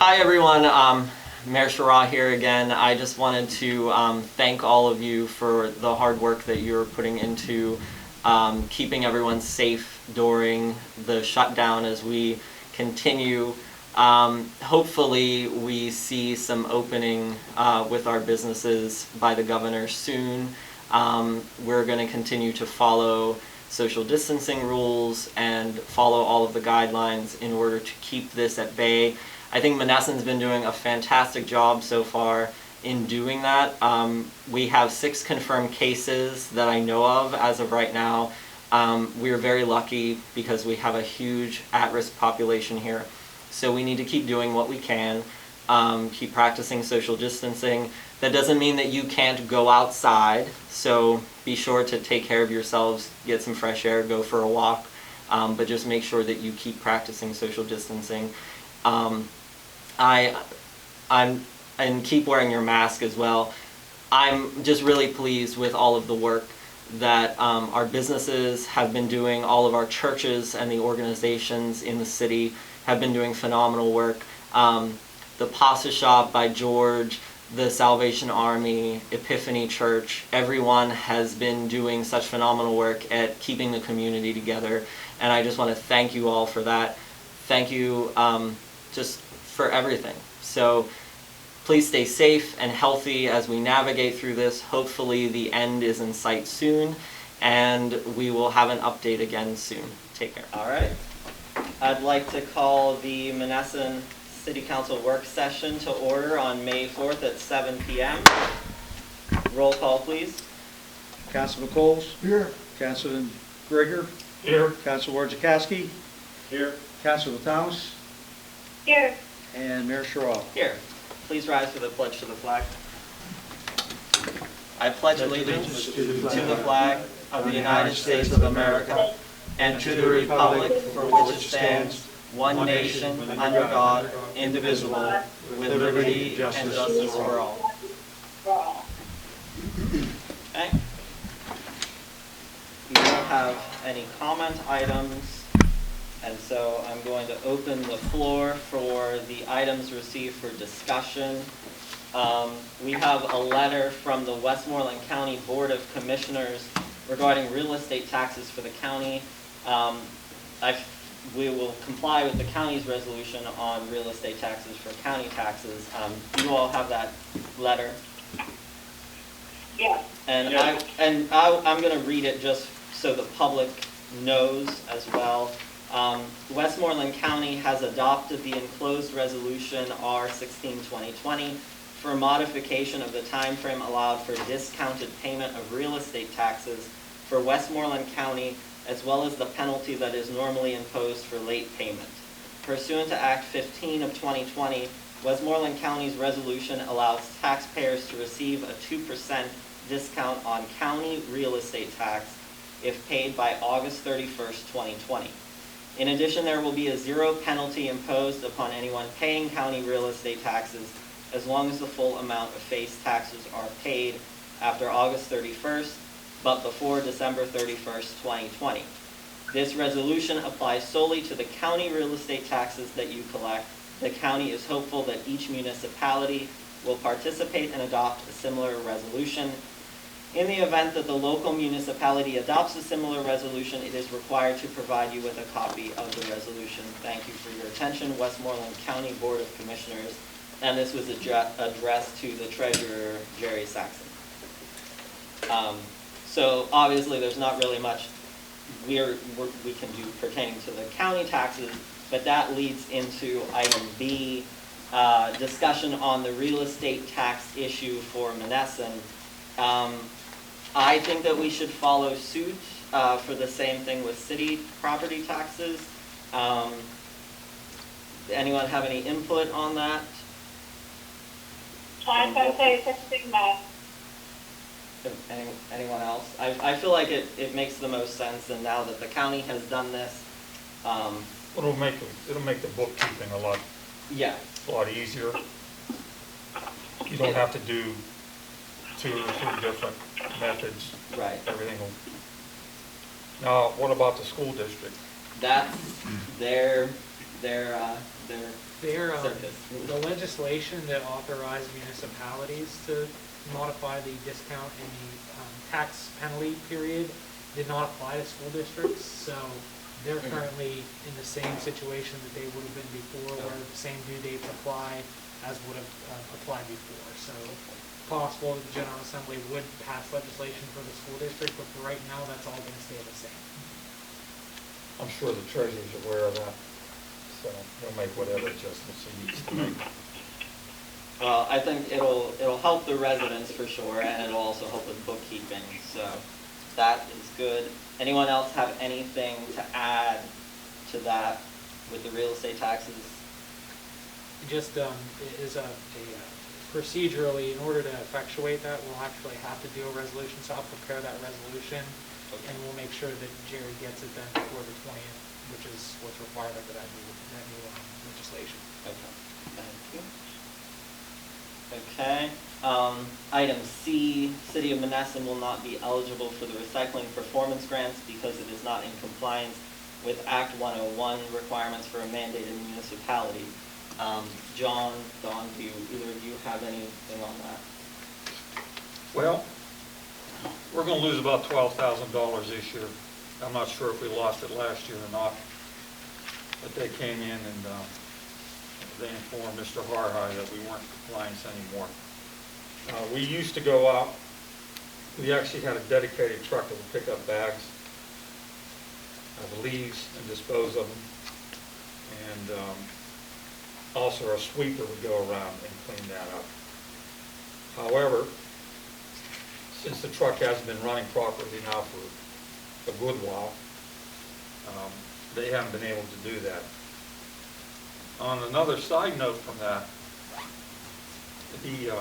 Hi everyone, Mayor Shara here again. I just wanted to thank all of you for the hard work that you're putting into keeping everyone safe during the shutdown as we continue. Hopefully we see some opening with our businesses by the governor soon. We're going to continue to follow social distancing rules and follow all of the guidelines in order to keep this at bay. I think Monessen's been doing a fantastic job so far in doing that. We have 6 confirmed cases that I know of as of right now. We're very lucky because we have a huge at-risk population here. So we need to keep doing what we can, keep practicing social distancing. That doesn't mean that you can't go outside, so be sure to take care of yourselves, get some fresh air, go for a walk, but just make sure that you keep practicing social distancing. And keep wearing your mask as well. I'm just really pleased with all of the work that our businesses have been doing. All of our churches and the organizations in the city have been doing phenomenal work. The Pasta Shop by George, the Salvation Army, Epiphany Church, everyone has been doing such phenomenal work at keeping the community together, and I just want to thank you all for that. Thank you just for everything. So please stay safe and healthy as we navigate through this. Hopefully the end is in sight soon, and we will have an update again soon. Take care. All right. I'd like to call the Monessen City Council work session to order on May 4th at 7 p.m. Roll call, please. Councilman Coles? Here. Councilman Grigger? Here. Councilor Wojciechowski? Here. Councilor Thomas? Here. And Mayor Sherrill. Here. Please rise for the pledge to the flag. I pledge allegiance to the flag of the United States of America and to the republic for which it stands, one nation, under God, indivisible, with liberty and justice for all. Okay. We don't have any comment items, and so I'm going to open the floor for the items received for discussion. We have a letter from the Westmoreland County Board of Commissioners regarding real estate taxes for the county. We will comply with the county's resolution on real estate taxes for county taxes. You all have that letter? Yes. And I'm going to read it just so the public knows as well. Westmoreland County has adopted the enclosed resolution R-16-2020 for modification of the time frame allowed for discounted payment of real estate taxes for Westmoreland County, as well as the penalty that is normally imposed for late payment. Pursuant to Act 15 of 2020, Westmoreland County's resolution allows taxpayers to receive a 2% discount on county real estate tax if paid by August 31st, 2020. In addition, there will be a 0 penalty imposed upon anyone paying county real estate taxes as long as the full amount of face taxes are paid after August 31st, but before December 31st, 2020. This resolution applies solely to the county real estate taxes that you collect. The county is hopeful that each municipality will participate and adopt a similar resolution. In the event that the local municipality adopts a similar resolution, it is required to provide you with a copy of the resolution. Thank you for your attention, Westmoreland County Board of Commissioners. And this was addressed to the Treasurer, Jerry Saxon. So obviously there's not really much we can do pertaining to the county taxes, but that leads into item B, discussion on the real estate tax issue for Monessen. I think that we should follow suit for the same thing with city property taxes. Anyone have any input on that? I'm going to say something that. Anyone else? I feel like it makes the most sense, and now that the county has done this, It'll make the bookkeeping a lot easier. You don't have to do 2 or 3 different methods. Right. Everything will. Now, what about the school district? That's their their circus. The legislation that authorized municipalities to modify the discount and the tax penalty period did not apply to school districts, so they're currently in the same situation that they would have been before, where the same due dates apply as would have applied before. So possible that the General Assembly would pass legislation for the school district, but for right now, that's all going to stay the same. I'm sure the treasurer's aware of that, so he'll make whatever adjustments he needs to make. I think it'll help the residents for sure, and it'll also help with bookkeeping, so that is good. Anyone else have anything to add to that with the real estate taxes? Just it is a procedurally, in order to effectuate that, we'll actually have to do a resolution, so I'll prepare that resolution, and we'll make sure that Jerry gets it then before the 20th, which is what's required under that new legislation. Okay, thank you. Okay, item C, City of Monessen will not be eligible for the recycling performance grants because it is not in compliance with Act 101 requirements for a mandated municipality. John, Don, do either of you have anything on that? Well, we're going to lose about $12,000 this year. I'm not sure if we lost it last year or not, but they came in and they informed Mr. Harhide that we weren't in compliance anymore. We used to go out, we actually had a dedicated truck that would pick up bags of leaves and dispose of them. And also our sweeper would go around and clean that up. However, since the truck hasn't been running properly now for a good while, they haven't been able to do that. On another side note from that, the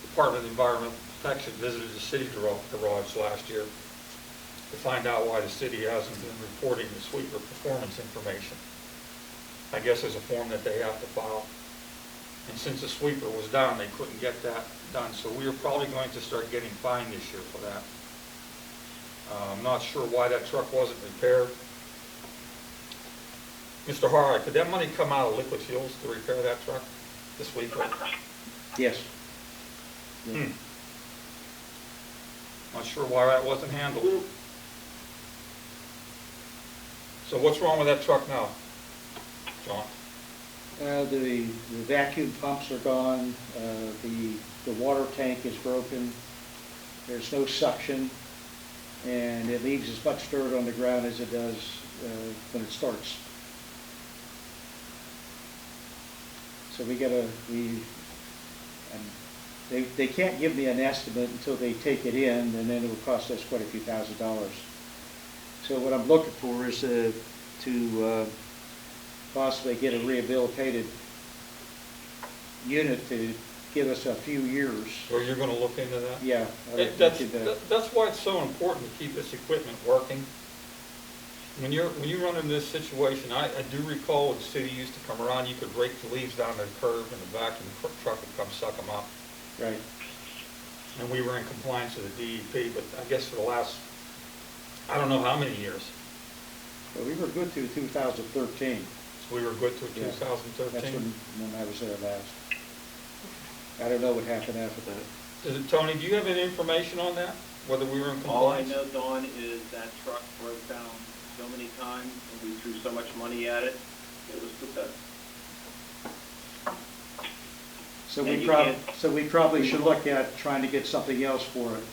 Department of Environmental Protection visited the city garage last year to find out why the city hasn't been reporting the sweeper performance information. I guess there's a form that they have to file. And since the sweeper was down, they couldn't get that done. So we are probably going to start getting fined this year for that. I'm not sure why that truck wasn't repaired. Mr. Harhide, could that money come out of liquid fuels to repair that truck this week? Yes. Not sure why that wasn't handled. So what's wrong with that truck now, John? The vacuum pumps are gone, the water tank is broken, there's no suction, and it leaves as much dirt on the ground as it does when it starts. So they can't give me an estimate until they take it in, and then it will cost us quite a few $1,000s. So what I'm looking for is to possibly get a rehabilitated unit to give us a few years. Or you're going to look into that? Yeah. That's why it's so important to keep this equipment working. When you run into this situation, I do recall when the city used to come around, you could rake the leaves down the curb and the vacuum truck would come suck them up. Right. And we were in compliance with the DEP, but I guess for the last, I don't know how many years. Well, we were good through 2013. We were good till Yeah. 2013. That's when I was there last. I don't know what happened after that. Tony, do you have any information on that? Whether we were in All I compliance? know, Dawn, is that truck broke down so many times, and we threw so much money at it, it was pathetic. So we probably should look at trying to get something else for it.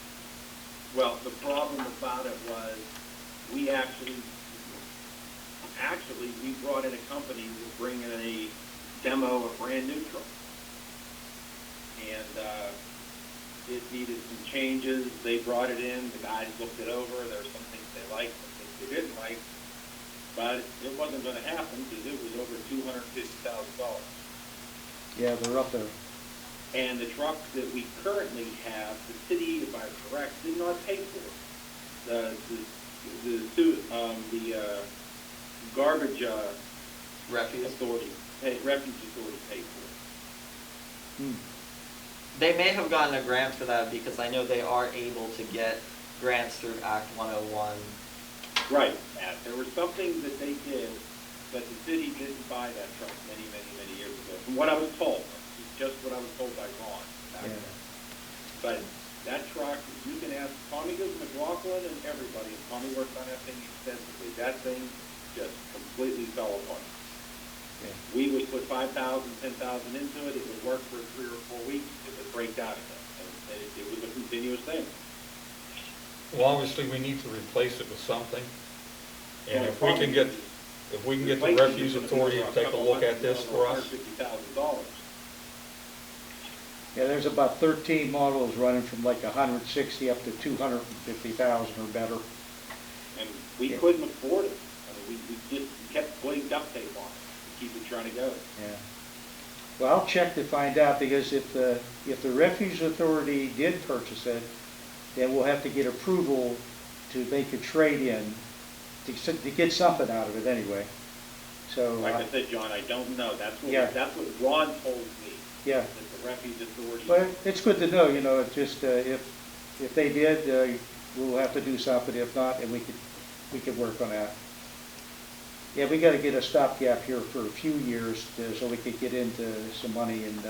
Well, the problem about it was, we actually, we brought in a company to bring in a demo of brand new truck. And it needed some changes. They brought it in, the guys looked it over, there were some things they liked, some things they didn't like, but it wasn't going to happen because it was over $250,000. Yeah, they're up there. And the truck that we currently have, the city, if I'm correct, did not pay for it. The garbage Refuse? authority, refuge authority paid for it. They may have gotten a grant for that because I know they are able to get grants through Act 101. Right, Matt. There was something that they did but the city didn't buy that truck many, many, many years ago, from what I was told. This is just what I was told by Ron back Yeah. then. But that truck, you can ask Tommy goes McLaughlin and everybody, and Tommy worked on that thing extensively. That thing just completely fell apart. Yeah. We would put 5,000, 10,000 into it, it would work for 3 or 4 weeks, it would break down again, and it was a continuous thing. Well, obviously, we need to replace it with something. And Well, if we can get, the refuse authority to take a look at this for us. $150,000. Yeah, there's about 13 models running from like 160 up to 250,000 or better. And we Yeah. couldn't afford it. I mean, we just kept putting duct tape on it to keep it trying to go. Yeah. Well, I'll check to find out, because if the refuse authority did purchase it, then we'll have to get approval to make a trade-in, to get something out of it anyway. So, Like I said, John, I don't know. That's Yeah. what Ron told me, yeah. that the refuge authority. But it's good to know, it's just, if they did, we'll have to do something. If not, and we could work on that. Yeah, we gotta get a stopgap here for a few years so we could get into some money and,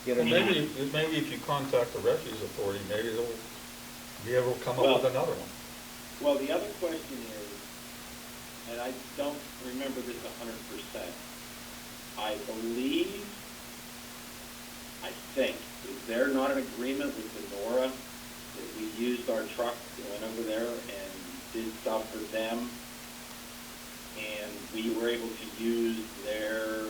get Well, it. maybe if you contact the refuse authority, maybe they'll be able to come up with another one. Well, the other question is, and I don't remember this 100%, I think, is there not an agreement with Sonora that we used our truck, went over there and did stuff for them, and we were able to use their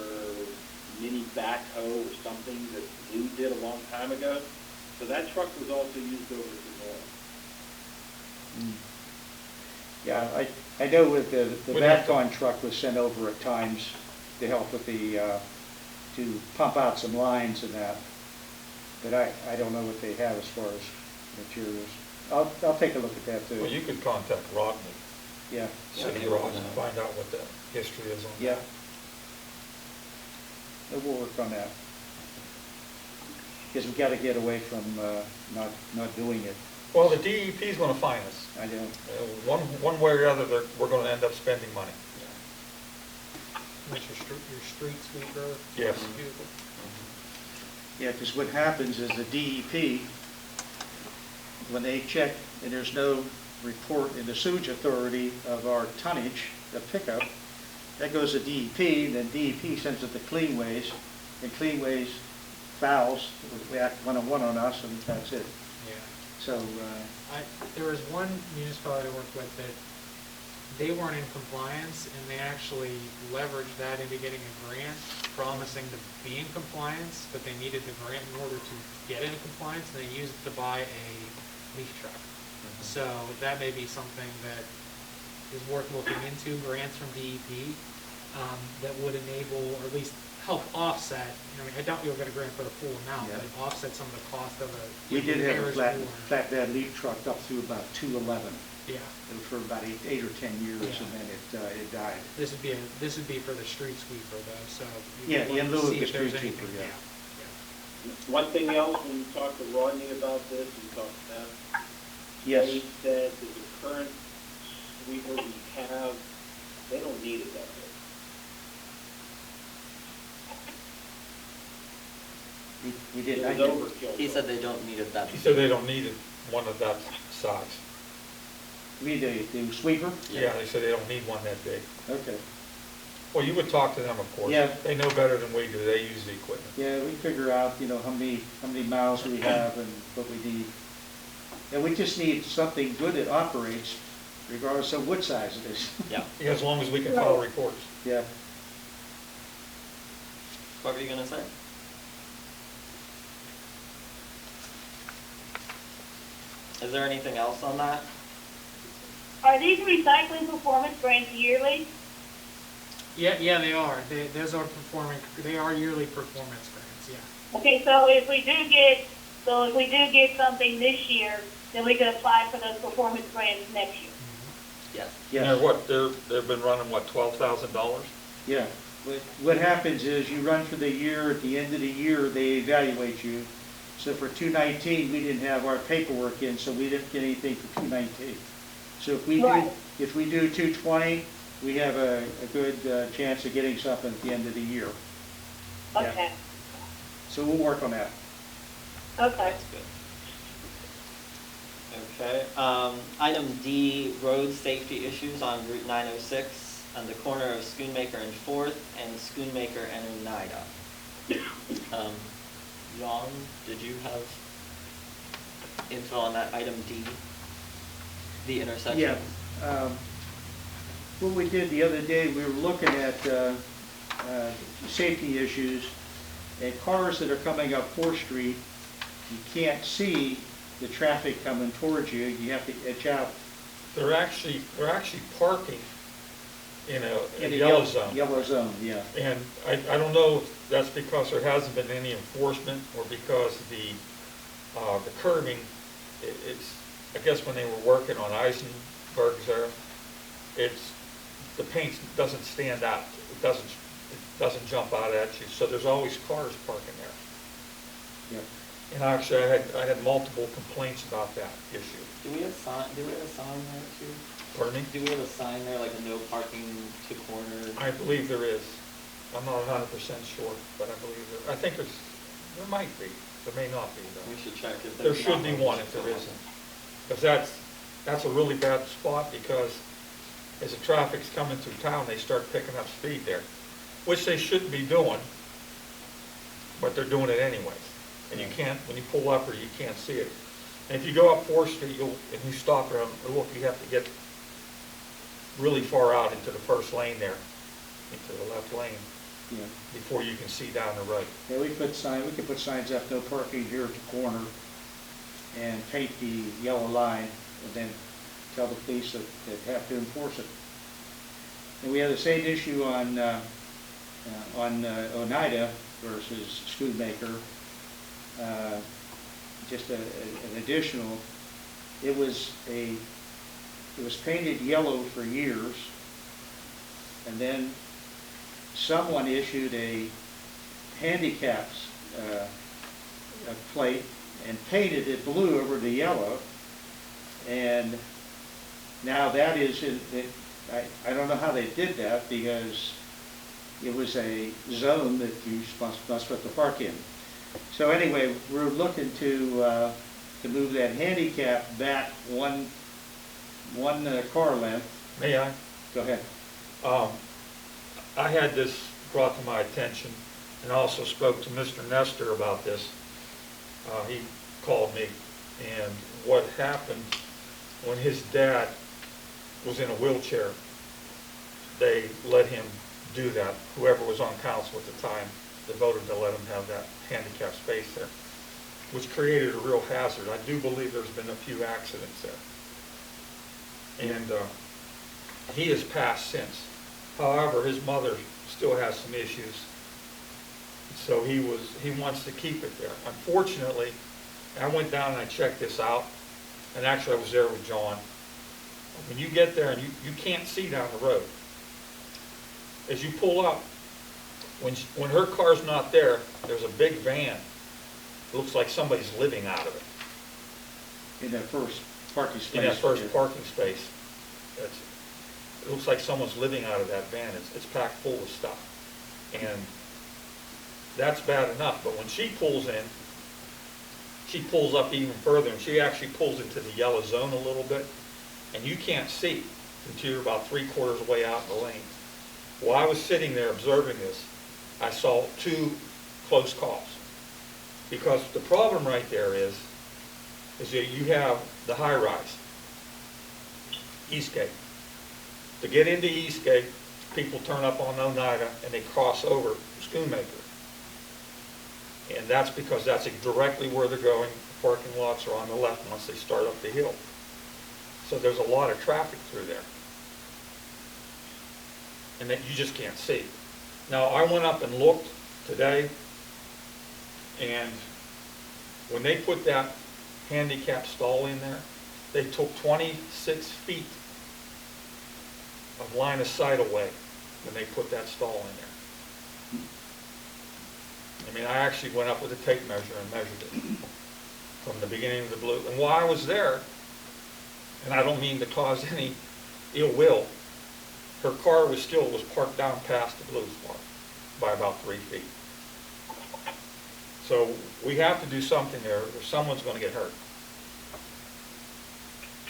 mini backhoe or something that Lou did a long time ago? So that truck was also used over at Sonora. Yeah, I know with the We'd have to- Batcon truck was sent over at times to help with to pump out some lines and that. But I don't know what they have as far as materials. I'll take a look at that too. Well, you could contact Rodney, Yeah, City Rodney, and find out what the history is on that. yeah. We'll work on that. Because we gotta get away from, not doing it. Well, the DEP's gonna fine us. I don't, One way or the other, we're gonna end up spending money. That's your street sweeper. Yes. vehicle. yeah, because what happens is the DEP, when they check and there's no report in the sewage authority of our tonnage, the pickup, that goes to DEP, then DEP sends it to Cleanways, and Cleanways fouls, we act one-on-one on us, and that's it. Yeah. So, There was one municipality I worked with that they weren't in compliance, and they actually leveraged that into getting a grant, promising to be in compliance, but they needed the grant in order to get into compliance, and they used it to buy a leaf truck. So that may be something that is worth looking into, grants from DEP, that would enable, or at least help offset, I doubt you'll get a grant for the full amount, Yeah. but offset some of the cost of a. we did have a repairs or- flatbed leaf truck up through about 211. Yeah. It was for about eight or 10 years, Yeah. and then it died. This would be for the street sweeper though, so. Yeah, you in want to lieu of see the if there's street sweeper, anything- yeah. One thing else, when you talked to Rodney about this, you talked to them, Yes, they said that the current sweeper we have, they don't need it that way. we did. It was overkill. He said they don't need it that. He said they don't need one of that size. We the sweeper? Yeah, they said they don't need one that big. Okay. Well, you would talk to them, of course. Yeah. They know better than we do. They use the equipment. Yeah, we figure out, how many miles we have and what we need. And we just need something good that operates regardless of what size it is. Yeah. Yeah, as long as we can file reports. Yeah. What were you gonna say? Is there anything else on that? Are these recycling performance grants yearly? Yeah, they are. They are yearly performance grants, yeah. Okay, so if we do get something this year, then we can apply for those performance grants next year. Yes. And they're what, they've been running, what, $12,000? Yeah. What happens is you run for the year, at the end of the year, they evaluate you. So for 2019, we didn't have our paperwork in, so we didn't get anything for 2019. So if we Right. do 220, we have a good chance of getting something at the end of the year. Yeah. Okay, So we'll work on that. okay. That's good. Okay, item D, road safety issues on Route 906 on the corner of Schoonmaker and Fourth and Schoonmaker and Oneida. John, did you have info on that item D? The intersection? Yeah. What we did the other day, we were looking at safety issues, and cars that are coming up 4th Street, you can't see the traffic coming towards you. You have to edge out. They're actually parking in a In a yellow zone. Yellow zone, yeah. And I don't know if that's because there hasn't been any enforcement or because the curbing, it's, I guess when they were working on Eisenberg's there, the paint doesn't stand out. It doesn't jump out at you. So there's always cars parking there. Yep. And actually, I had multiple complaints about that issue. Do we have a sign there too? Pardon me? Do we have a sign there, like a no parking to corner? I believe there is. I'm not 100% sure, but I believe there. I think there might be. There may not be though. We should check if There there's should not be one if there isn't. Because that's a really bad spot, because as the traffic's coming through town, they start picking up speed there, which they shouldn't be doing, but they're doing it anyways. And you can't, when you pull up, or you can't see it. And if you go up 4th Street, and you stop there, look, you have to get really far out into the first lane there, into the left lane, Yeah. before you can see down the road. Yeah, we can put signs up, no parking here at the corner, and paint the yellow line, and then tell the police that have to enforce it. And we have the same issue on Oneida versus Schoonmaker. Just an additional, it was painted yellow for years, and then someone issued a handicaps plate and painted it blue over the yellow, and now that is I don't know how they did that, because it was a zone that you must put the park in. So anyway, we're looking to move that handicap back one car length. May I? Go ahead. I had this brought to my attention, and also spoke to Mr. Nestor about this. He called me, and what happened when his dad was in a wheelchair, they let him do that. Whoever was on council at the time, they voted to let him have that handicap space there, which created a real hazard. I do believe there's been a few accidents there. And he has passed since. However, his mother still has some issues, so he wants to keep it there. Unfortunately, I went down and I checked this out, and actually I was there with John. When you get there and you can't see down the road, as you pull up, when her car's not there, there's a big van. It looks like somebody's living out of it. In that first parking space. In that first parking space. It looks like someone's living out of that van. It's packed full of stuff. And that's bad enough, but when she pulls in, she pulls up even further, and she actually pulls into the yellow zone a little bit, and you can't see until you're about 3/4 of the way out in the lane. While I was sitting there observing this, I saw 2 close calls. Because the problem right there is that you have the high-rise, Eastgate. To get into Eastgate, people turn up on Oneida and they cross over Schoonmaker. And that's because that's directly where they're going. The parking lots are on the left once they start up the hill. So there's a lot of traffic through there. And that you just can't see. Now, I went up and looked today, and when they put that handicap stall in there, they took 26 feet of line of sight away when they put that stall in there. I mean, I actually went up with a tape measure and measured it from the beginning of the blue. And while I was there, and I don't mean to cause any ill will, her car was parked down past the blue spot by about 3 feet. So we have to do something there, or someone's gonna get hurt.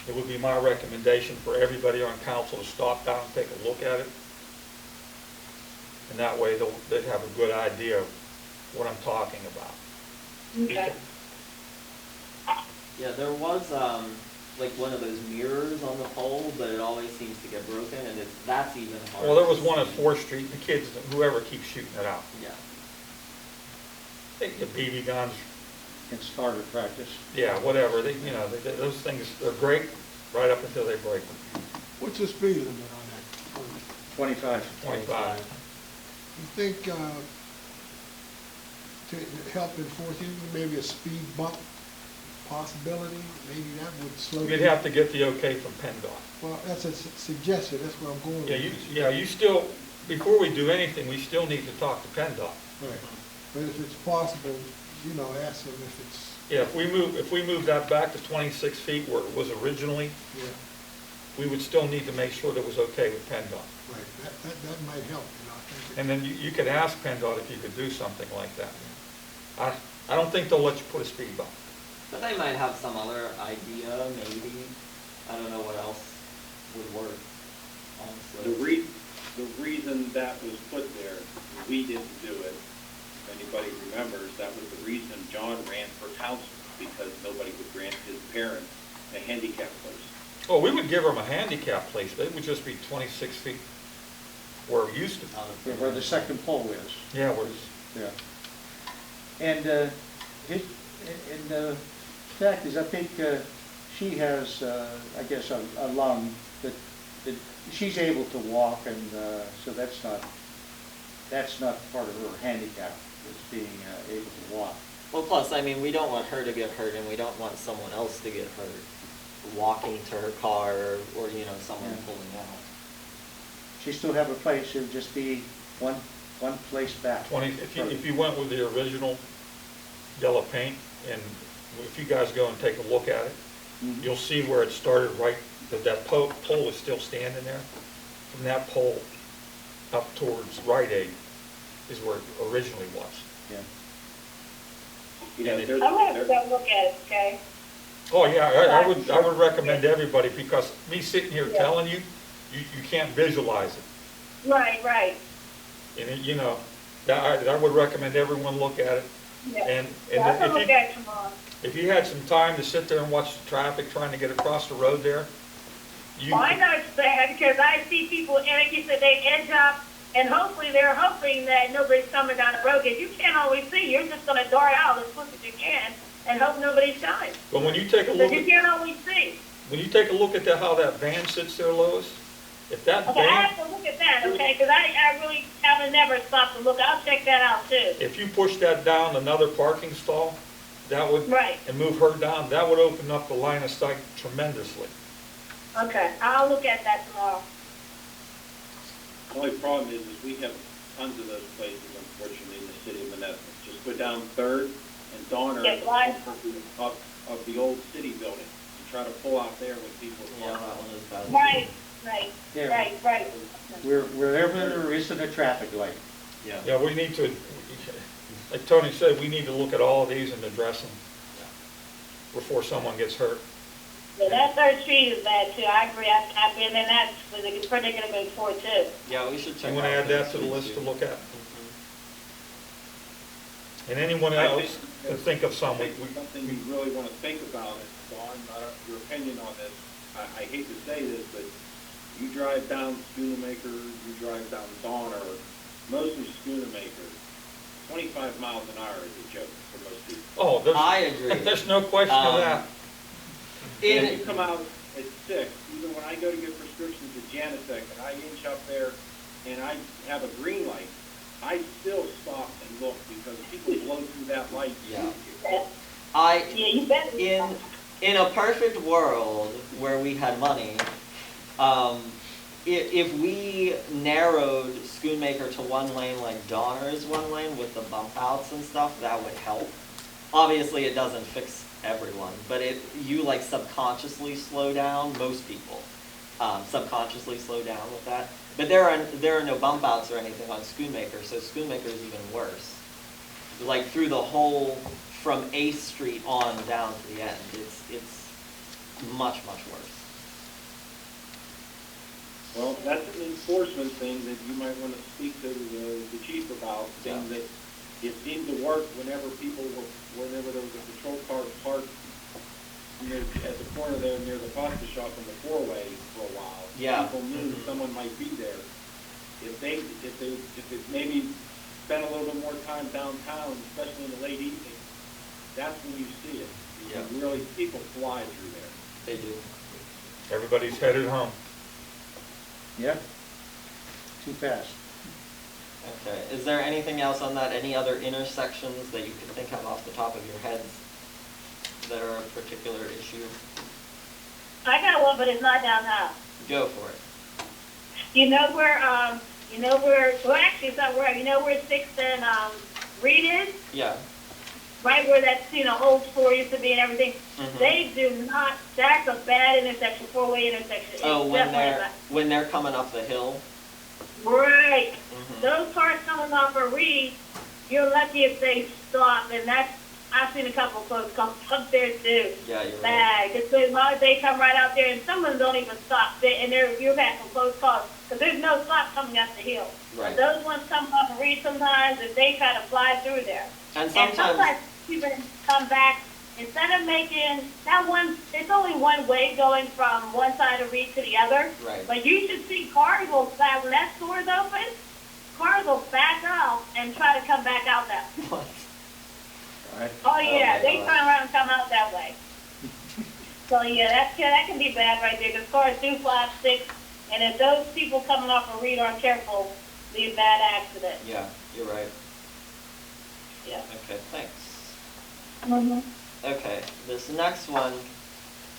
It would be my recommendation for everybody on council to stop down and take a look at it. And that way they'd have a good idea of what I'm talking about. Okay. Yeah, there was, like one of those mirrors on the pole, but it always seems to get broken, and that's even harder. Well, there was to one at see. 4th Street, the kids, whoever keeps shooting it out. Yeah. They get BB guns, It's target practice. yeah, whatever, those things, they're great right up until they break them. What's the speed limit on that? 25. 25. You think, to help enforce it, maybe a speed bump possibility, maybe that would slow. You'd have to get the okay from PennDOT. Well, that's a suggestion, that's where I'm going with Yeah, this. you still, before we do anything, we still need to talk to PennDOT. Right, but if it's possible, ask them if it's, Yeah, if we move that back to 26 feet where it was originally, yeah, we would still need to make sure that it was okay with PennDOT. right, that might help, I think. And then you could ask PennDOT if you could do something like that. I don't think they'll let you put a speed bump. But they might have some other idea, maybe. I don't know what else would work, honestly. The reason that was put there, we didn't do it. If anybody remembers, that was the reason John ran for council, because nobody would grant his parents a handicap place. Oh, we would give them a handicap place, but it would just be 26 feet where it used to be. Yeah, where the second pole is. Yeah, where it's, Yeah. And the fact is, I think she has, I guess, a lung that she's able to walk, and so that's not part of her handicap, is being able to walk. Well, plus, I mean, we don't want her to get hurt, and we don't want someone else to get hurt walking to her car, or someone Yeah. pulling out. She still have a place, it would just be one place back. 20, if you went with the original yellow paint, and if you guys go and take a look at it, Mhm. you'll see where it started right, that pole is still standing there. From that pole up towards Rite Aid is where it originally was. Yeah. There's, I'm gonna have to go look at it, okay? Oh, yeah, I would recommend everybody, because me sitting here Yeah. telling you, you can't visualize it. Right. And, I would recommend everyone look at it. Yeah. And Yeah, I'm gonna if look you, at it tomorrow. if you had some time to sit there and watch the traffic trying to get across the road there, you. Well, I know what you're saying, because I see people, and like you said, they edge up, and hopefully they're hoping that nobody's coming down the road, because you can't always see, you're just gonna dart out as quick as you can, and hope nobody's coming. But when you take a Because look you at, can't always see. how that van sits there, Lois, if that Okay, I van, have to look at that, okay, because I really haven't never stopped to look, I'll check that out too. if you push that down another parking stall, that would, Right. and move her down, that would open up the line of sight tremendously. Okay, I'll look at that tomorrow. the only problem is we have tons of those places, unfortunately, in the city of Monessen. Just go down Third and Donner Get blind. of the old city building, and try to pull out there when people Yeah, park. that one is bad. Yeah. Right. Wherever there isn't a traffic light. Yeah. Yeah, we need to, like Tony said, we need to look at all of these and address them before someone gets hurt. Yeah, that Third Street is bad too, I agree, I've been in that predicament before too. Yeah, we should check. You want to out add that those to the too. list to look at? Mhm. And anyone I else think- can think of some. I think something you really want to think about is, Dawn, your opinion on this. I hate to say this, but you drive down Schoonamaker, you drive down Donner, mostly Schoonamaker, 25 miles an hour is a joke for most people. Oh, I agree. there's no question of that. And In, you come out at 6, even when I go to get prescriptions at Janatech, and I inch up there and I have a green light, I still stop and look, because people blow through that light. Yeah. Yeah, you better. in a perfect world where we had money, if we narrowed Schoonmaker to one lane like Donner's one lane with the bump outs and stuff, that would help. Obviously, it doesn't fix everyone, but you like subconsciously slow down, most people subconsciously slow down with that. But there are no bump outs or anything on Schoonmaker, so Schoonmaker is even worse. Like through the whole, from 8th Street on down to the end, it's much, much worse. Well, that's an enforcement thing that you might want to speak to the chief about, saying that it seemed to work whenever whenever there was a patrol car parked at the corner there near the pasta shop in the four-way for a while. Yeah. People knew that someone might be there. If it maybe spent a little bit more time downtown, especially in the late evening, that's when you see it. Yeah. Really, people fly through there. They do. Everybody's headed home. Yeah, too fast. Okay, is there anything else on that? Any other intersections that you can think of off the top of your heads that are a particular issue? I got one, but it's not downtown. Go for it. You know where, well, actually, it's not where, you know where 6th and, Reed is? Yeah. Right where that, old store used to be and everything. Mhm. They do not, that's a bad intersection, four-way intersection. It's Oh, when definitely when they're coming up the hill? right. Mhm. Those cars coming off of Reed, you're lucky if they stop, and I've seen a couple of close calls up there too. Yeah, you're right. Bad. Because as long as they come right out there, and some of them don't even stop, you've had some close calls, because there's no stop coming up the hill. Right. But those ones come off of Reed sometimes, if they try to fly through there. And sometimes, people come back, instead of making that one, it's only one way going from one side of Reed to the other. Right. But you should see cars will back, when that store is open, cars will back out and try to come back out that way. what? Right. Oh yeah, my they God. turn around and come out that way. So yeah, that can be bad right there, because cars do fly up 6, and if those people coming off of Reed aren't careful, it'll be a bad accident. Yeah, you're right. Yeah. Okay, thanks. Mm-hmm. Okay, this next one,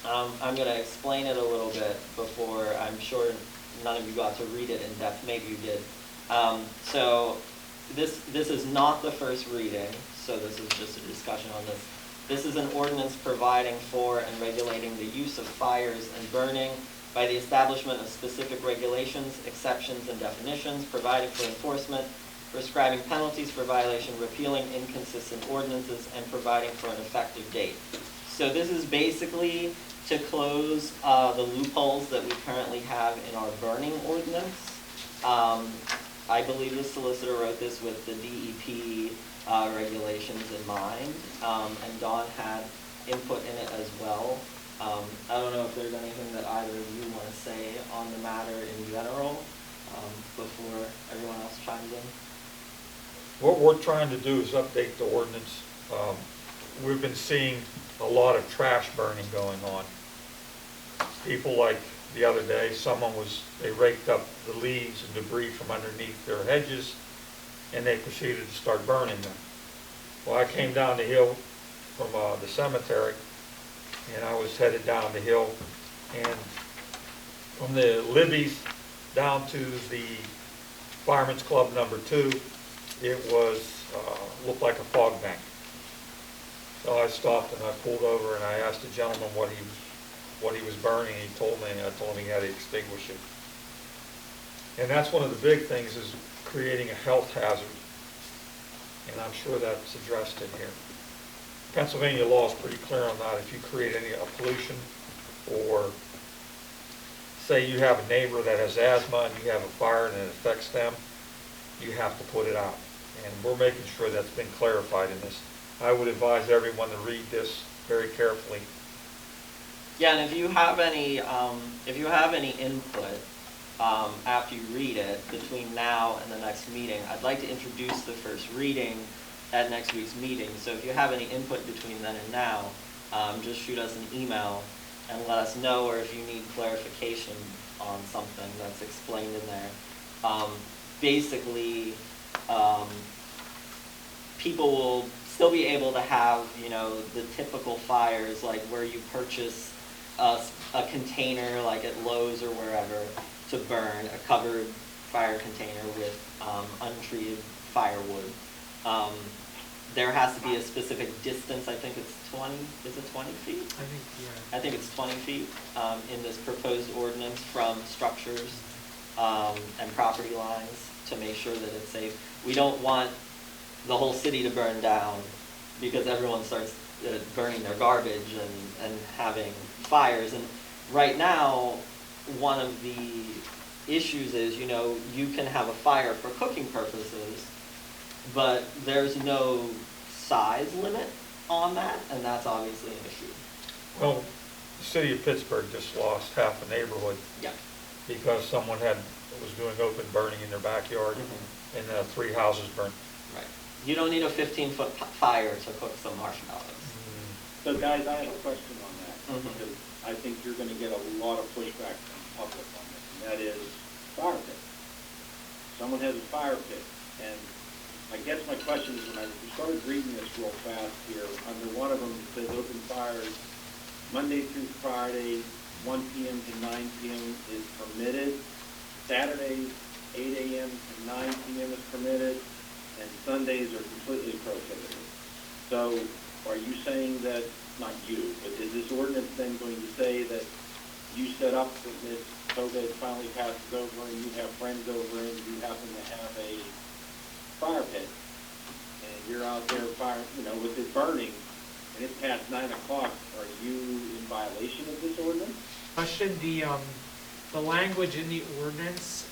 I'm going to explain it a little bit before. I'm sure none of you got to read it in depth. Maybe you did. So this is not the first reading, so this is just a discussion on this. This is an ordinance providing for and regulating the use of fires and burning by the establishment of specific regulations, exceptions, and definitions, providing for enforcement, prescribing penalties for violation, repealing inconsistent ordinances, and providing for an effective date. So this is basically to close the loopholes that we currently have in our burning ordinance. I believe the solicitor wrote this with the DEP regulations in mind, and Dawn had input in it as well. I don't know if there's anything that either of you want to say on the matter in general before everyone else chimes in. What we're trying to do is update the ordinance. We've been seeing a lot of trash burning going on. People, like the other day, they raked up the leaves and debris from underneath their hedges, and they proceeded to start burning them. Well, I came down the hill from the cemetery, and I was headed down the hill, and from the Libby's down to the Fireman's Club number 2, it looked like a fog bank. So I stopped and I pulled over and I asked the gentleman what he was burning. He told me, and I told him he had to extinguish it. And that's one of the big things, is creating a health hazard. And I'm sure that's addressed in here. Pennsylvania law is pretty clear on that. If you create any pollution, or say you have a neighbor that has asthma and you have a fire and it affects them, you have to put it out. And we're making sure that's been clarified in this. I would advise everyone to read this very carefully. Yeah, and if you have any input after you read it between now and the next meeting, I'd like to introduce the first reading at next week's meeting. So if you have any input between then and now, just shoot us an email and let us know, or if you need clarification on something that's explained in there. Basically, people will still be able to have, the typical fires, like where you purchase a container, like at Lowe's or wherever, to burn, a covered fire container with untreated firewood. There has to be a specific distance. I think it's 20, is it 20 feet? I think, yeah. I think it's 20 feet in this proposed ordinance from structures. and property lines to make sure that it's safe. We don't want the whole city to burn down because everyone starts burning their garbage and having fires. And right now, one of the issues is, you can have a fire for cooking purposes, but there's no size limit on that, and that's obviously an issue. Well, the city of Pittsburgh just lost half a neighborhood Yeah. because someone was doing open burning in their backyard, Mhm. and 3 houses burnt. Right. You don't need a 15-foot fire to cook some marshmallows. So guys, I have a question on that, Mhm. because I think you're gonna get a lot of pushback from the public on this, and that is fire pit. Someone has a fire pit, and I guess my question is, when I started reading this real fast here, under one of them, it says open fires Monday through Friday, 1 p.m. to 9 p.m. is permitted. Saturdays, 8 a.m. to 9 p.m. is permitted, and Sundays are completely prohibited. So are you saying that, not you, but is this ordinance then going to say that you set up when this COVID finally passes over and you have friends over and you happen to have a fire pit and you're out there with it burning and it's past 9 o'clock, are you in violation of this ordinance? Question, the language in the ordinance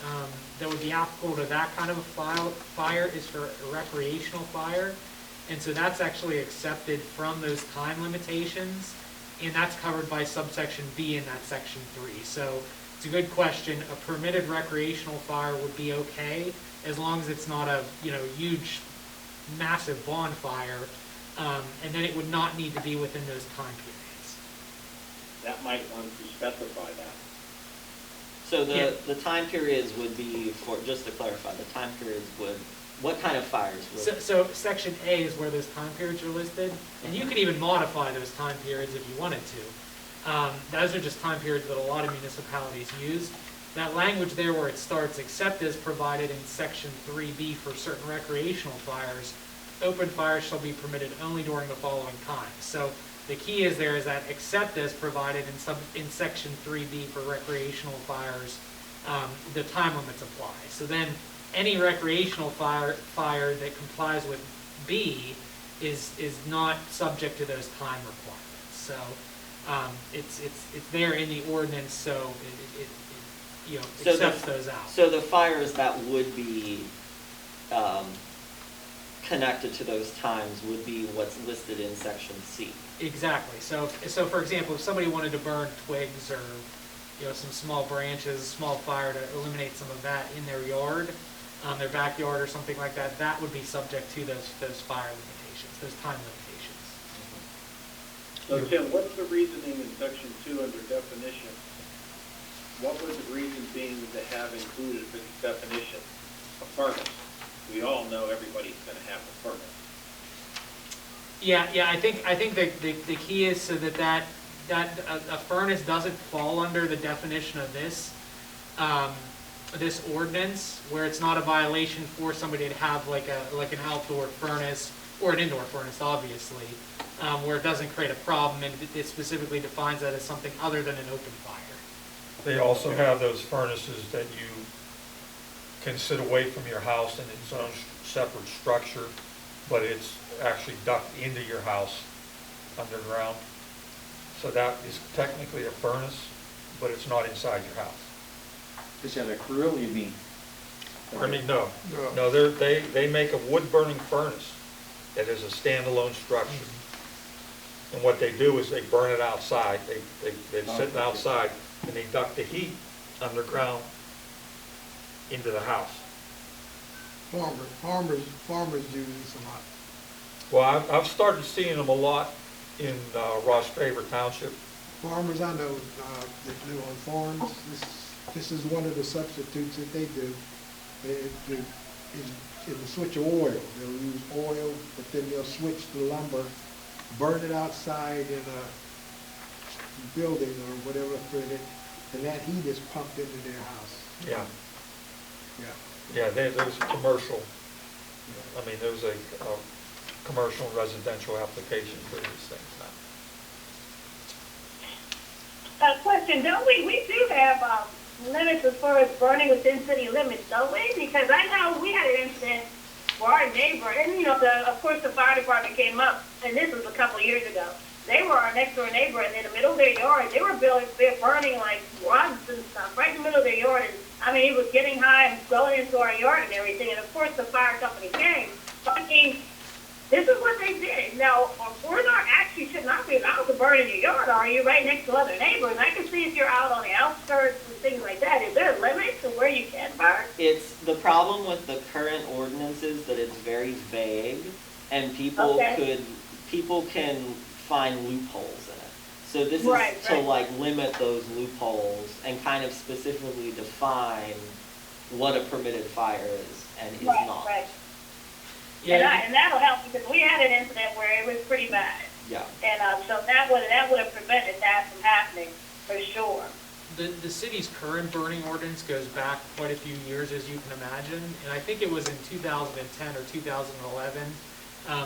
that would be applicable to that kind of a fire is for a recreational fire. And so that's actually accepted from those time limitations, and that's covered by subsection B in that section 3. So it's a good question. A permitted recreational fire would be okay as long as it's not a huge, massive bonfire, and then it would not need to be within those time periods. That might want to specify that. So Yeah. the time periods would be, just to clarify, the time periods would, what kind of fires would? So section A is where those time periods are listed, and you could even modify those time periods if you wanted to. Those are just time periods that a lot of municipalities use. That language there where it starts, except as provided in section 3B for certain recreational fires, open fires shall be permitted only during the following times. So the key is there is that except as provided in section 3B for recreational fires, the time limits apply. So then any recreational fire that complies with B is not subject to those time requirements. So it's there in the ordinance, so it So accepts those out. So the fires that would be connected to those times would be what's listed in section C. Exactly. So for example, if somebody wanted to burn twigs or some small branches, small fire to eliminate some of that in their yard, their backyard or something like that, that would be subject to those fire limitations, those time limitations. So Tim, what's the reasoning in section 2 under definition? What was the reason being to have included for this definition a furnace? We all know everybody's going to have a furnace. Yeah. I think the key is so that a furnace doesn't fall under the definition of this ordinance, where it's not a violation for somebody to have like an outdoor furnace or an indoor furnace, obviously, where it doesn't create a problem, and it specifically defines that as something other than an open fire. They also have those furnaces that you can sit away from your house in its own separate structure, but it's actually ducted into your house underground. So that is technically a furnace, but it's not inside your house. Is that a grill, you mean? I mean, no, No. they make a wood-burning furnace that is a standalone structure. And what they do is they burn it outside. They're sitting outside, and they duct the heat underground into the house. Farmers do this a lot. Well, I've started seeing them a lot in Ross Favor Township. Farmers I know that live on farms, this is one of the substitutes that they do. Is a switch of oil. They'll use oil, but then they'll switch to lumber, burn it outside in a building or whatever for it, and that heat is pumped into their house. Yeah. Yeah. Yeah, there's a commercial, I mean, there's a commercial and residential application for these things now. Question, don't we do have limits as far as burning within city limits, don't we? Because I know we had an incident where our neighbor, and you know, of course the fire department came up, and this was a couple of years ago. They were our next door neighbor, and in the middle of their yard, they were burning like rugs and stuff right in the middle of their yard. And I mean, it was getting high and going into our yard and everything. And of course the fire company came. But I mean, this is what they did. Now, we're not actually should not be allowed to burn in your yard, are you? Right next to other neighbors. I can see if you're out on the outskirts and things like that. Is there a limit to where you can burn? It's the problem with the current ordinance is that it's very vague, and people can find loopholes in it. So this is to like limit those loopholes and kind of specifically define what a permitted fire is and is not. Right. Yeah. And that'll help because we had an incident where it was pretty bad. Yeah. And so that would have prevented that from happening for sure. The city's current burning ordinance goes back quite a few years, as you can imagine, and I think it was in 2010 or 2011,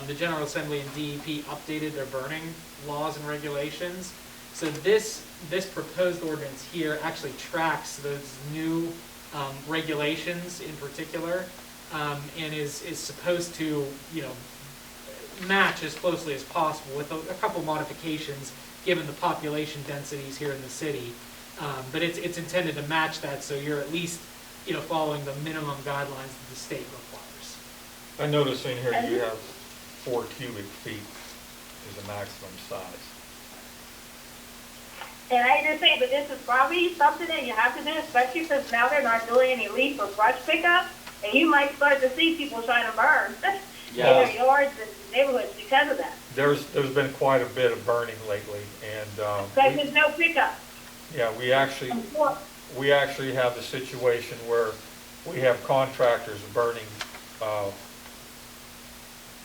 the General Assembly and DEP updated their burning laws and regulations. So this proposed ordinance here actually tracks those new regulations in particular, and is supposed to, you know, match as closely as possible with a couple modifications given the population densities here in the city. But it's intended to match that, so you're at least, you know, following the minimum guidelines that the state requires. I notice in here you have 4 cubic feet is the maximum size. And I just say, but this is probably something that you have to do, especially since now they're not doing any leaf or brush pickup, and you might start to see people trying to burn in their yards and neighborhoods because of that. There's been quite a bit of burning lately, and Because there's no pickup. yeah, we actually have the situation where we have contractors burning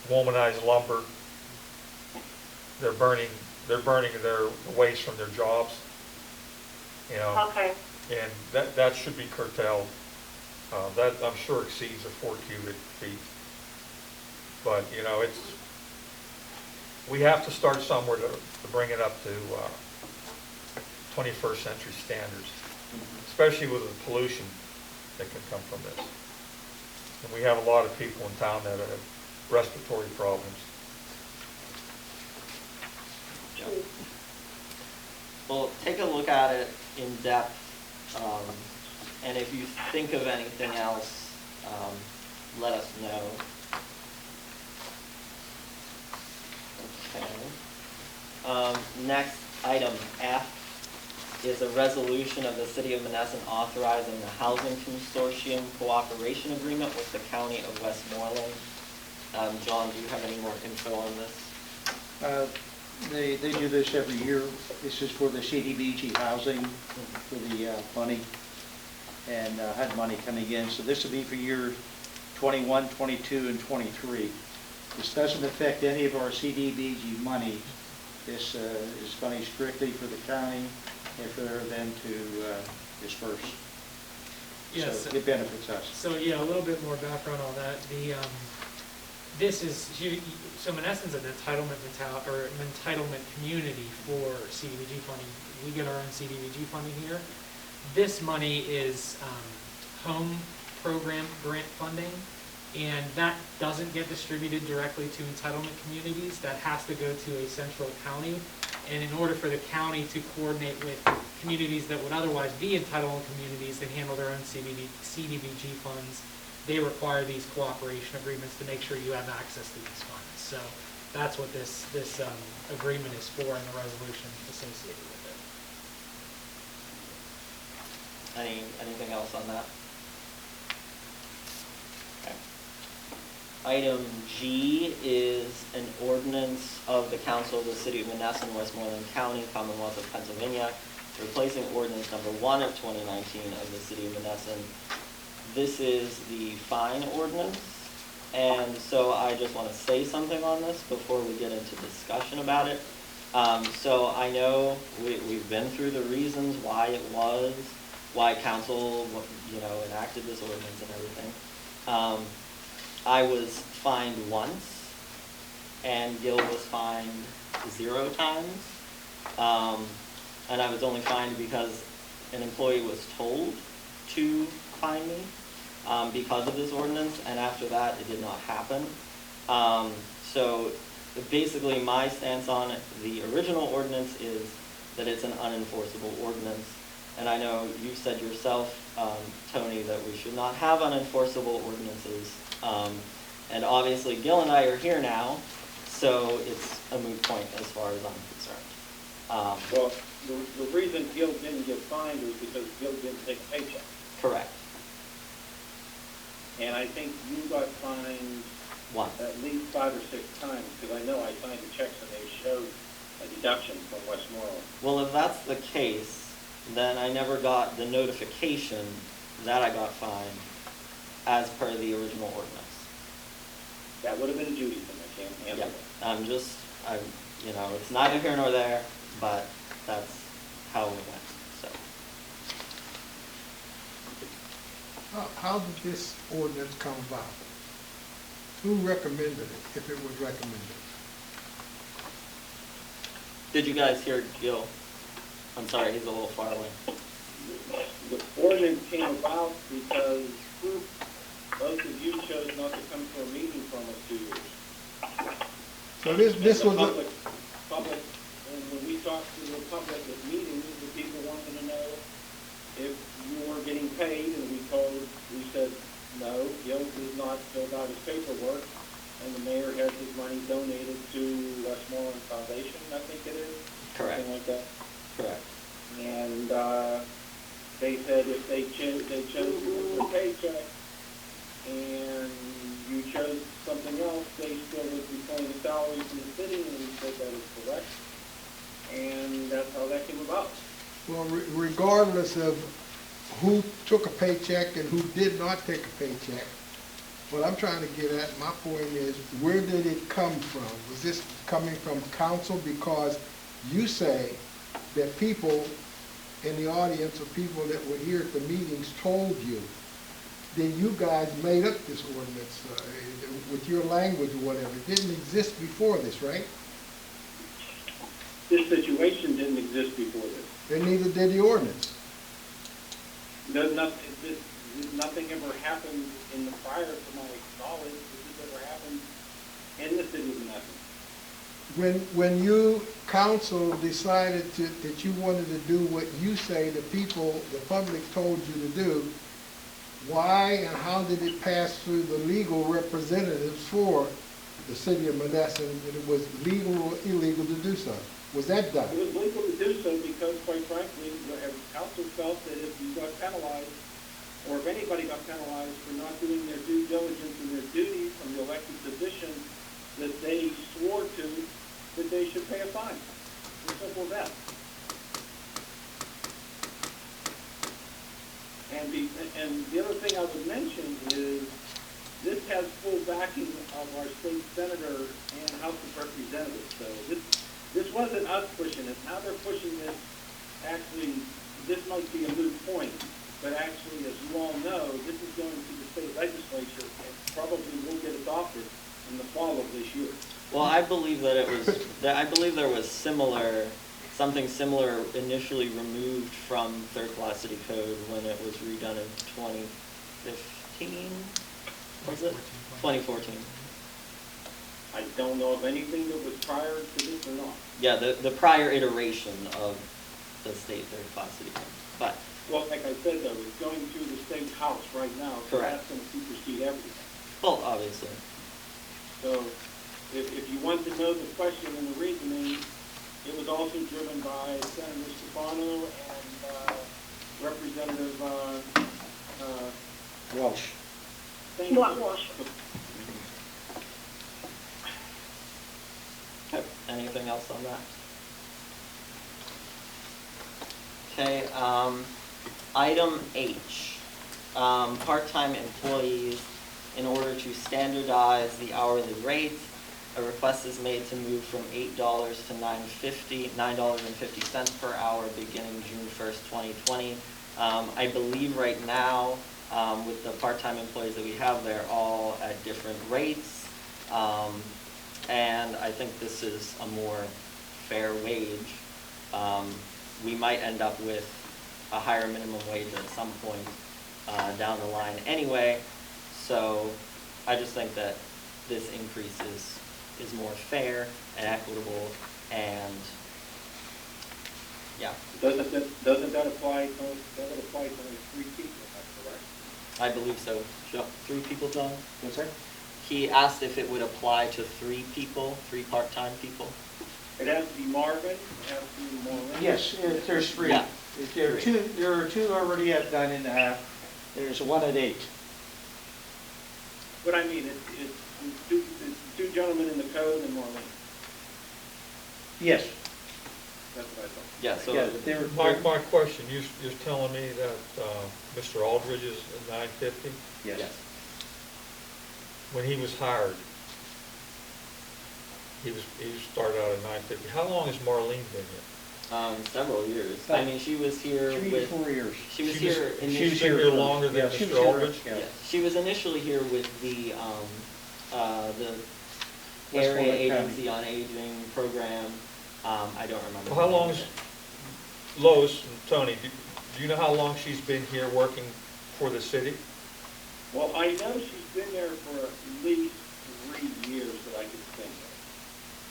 womanized lumber. They're burning their waste from their jobs, you know. Okay. And that should be curtailed. That I'm sure exceeds the 4 cubic feet. But you know, we have to start somewhere to bring it up to 21st century standards, especially with the pollution that can come from this. And we have a lot of people in town that have respiratory problems. Well, take a look at it in depth, and if you think of anything else, let us know. Okay. Next, item F is a resolution of the City of Monessen authorizing the Housing Consortium Cooperation Agreement with the County of Westmoreland. John, do you have any more info on this? They do this every year. This is for the CDBG housing, for the money, and HUD money coming in. So this will be for years 21, 22, and 23. This doesn't affect any of our CDBG money. This is money strictly for the county and for them to disperse. Yes. So it benefits us. So yeah, a little bit more background on that. This is, so Monessen's an entitlement community for CDBG funding. We get our own CDBG funding here. This money is home program grant funding, and that doesn't get distributed directly to entitlement communities. That has to go to a central county. And in order for the county to coordinate with communities that would otherwise be entitlement communities that handle their own CDBG funds, they require these cooperation agreements to make sure you have access to these funds. So that's what this agreement is for, and the resolution associated with it. Anything else on that? Okay. Item G is an ordinance of the Council of the City of Monessen, Westmoreland County, Commonwealth of Pennsylvania, replacing ordinance number 1 of 2019 of the City of Monessen. This is the fine ordinance, and so I just want to say something on this before we get into discussion about it. So I know we've been through the reasons why council, enacted this ordinance and everything. I was fined once, and Gil was fined 0 times, and I was only fined because an employee was told to fine me because of this ordinance, and after that, it did not happen. So basically, my stance on the original ordinance is that it's an unenforceable ordinance. And I know you said yourself, Tony, that we should not have unenforceable ordinances. And obviously, Gil and I are here now, so it's a moot point as far as I'm concerned. Well, the reason Gil didn't get fined was because Gil didn't take a paycheck. Correct. And I think you got fined Once. at least 5 or 6 times, because I know I signed the checks and they showed a deduction from Westmoreland. Well, if that's the case, then I never got the notification that I got fined as per the original ordinance. That would have been a Judy thing, I can't answer Yeah, that. you know, it's neither here nor there, but that's how it went, so. How did this ordinance come about? Who recommended it, if it was recommended? Did you guys hear Gil? I'm sorry, he's a little far away. The ordinance came about because both of you chose not to come to a meeting for almost 2 years. So this And was, the public, and when we talked to the public at meetings, the people wanted to know if you were getting paid, and we said, no, Gil did not fill out his paperwork, and the mayor has his money donated to Westmoreland Foundation, I think it is. Correct. Something like that. Correct. And they said if they chose you for a paycheck, and you chose something else, they still would be paying the salary from the city, and we said that is correct. And that's how that came about. well, regardless of who took a paycheck and who did not take a paycheck, what I'm trying to get at, my point is, where did it come from? Was this coming from council? Because you say that people in the audience or people that were here at the meetings told you. Then you guys made up this ordinance with your language or whatever. It didn't exist before this, right? This situation didn't exist before this. And neither did the ordinance. Nothing ever happened in the prior to my knowledge. This has ever happened in the city of Monessen. When you, council, decided that you wanted to do what you say the people, the public told you to do, why and how did it pass through the legal representatives for the city of Monessen that it was legal or illegal to do so? Was that done? It was legal to do so because, quite frankly, the council felt that if you got penalized, or if anybody got penalized for not doing their due diligence and their duty from the elected position that they swore to, that they should pay a fine. It's simple as that. And the other thing I would mention is this has full backing of our state senator and House of Representatives. So this wasn't us pushing it. Now they're pushing this. Actually, this might be a moot point, but actually, as you all know, this is going to the state legislature and probably will get adopted in the fall of this year. Well, I believe that I believe there was something similar initially removed from third-class city code when it was redone in 2015, was it? 2014. I don't know of anything that was prior to this or not. Yeah, the prior iteration of the state third-class city code, but. Well, like I said, though, it's going through the state house right now, so Correct. that's going to supersede everything. Well, obviously. So if you want to know the question and the reasoning, it was also driven by Senator Stefano and Representative Walsh. thank you. Walsh. Okay, anything else on that? Okay, item H, part-time employees. In order to standardize the hourly rates, a request is made to move from $8 to $9.50 per hour beginning June 1st, 2020. I believe right now, with the part-time employees that we have, they're all at different rates. And I think this is a more fair wage. We might end up with a higher minimum wage at some point down the line anyway. So I just think that this increase is more fair and equitable, and yeah, Doesn't that apply, that would apply to only 3 people, am I correct? I believe so. 3 people, John? What's that? He asked if it would apply to 3 people, 3 part-time people. It has to be Marvin, it has to be Maureen. Yes, there's 3. Yeah. If there are 2 already at 9.5. There's one at 8. But I mean, it's 2 gentlemen in the code and Marlene. Yes. That's what I thought. Yeah, so Yeah, My question, you're telling me that Mr. Aldridge is at 950? Yes. yes. When he was hired, he started out at 950. How long has Marlene been here? Several years. I mean, she was here 3 to with 4 years. She was here She initially. was here longer than Yeah, she was Mr. here, Aldridge? yeah. Yes, she was initially here with the Westmoreland area County. agency on aging program. I don't remember. Well, how the long name is, of it. Lois and Tony, do you know how long she's been here working for the city? Well, I know she's been there for at least 3 years that I can think of.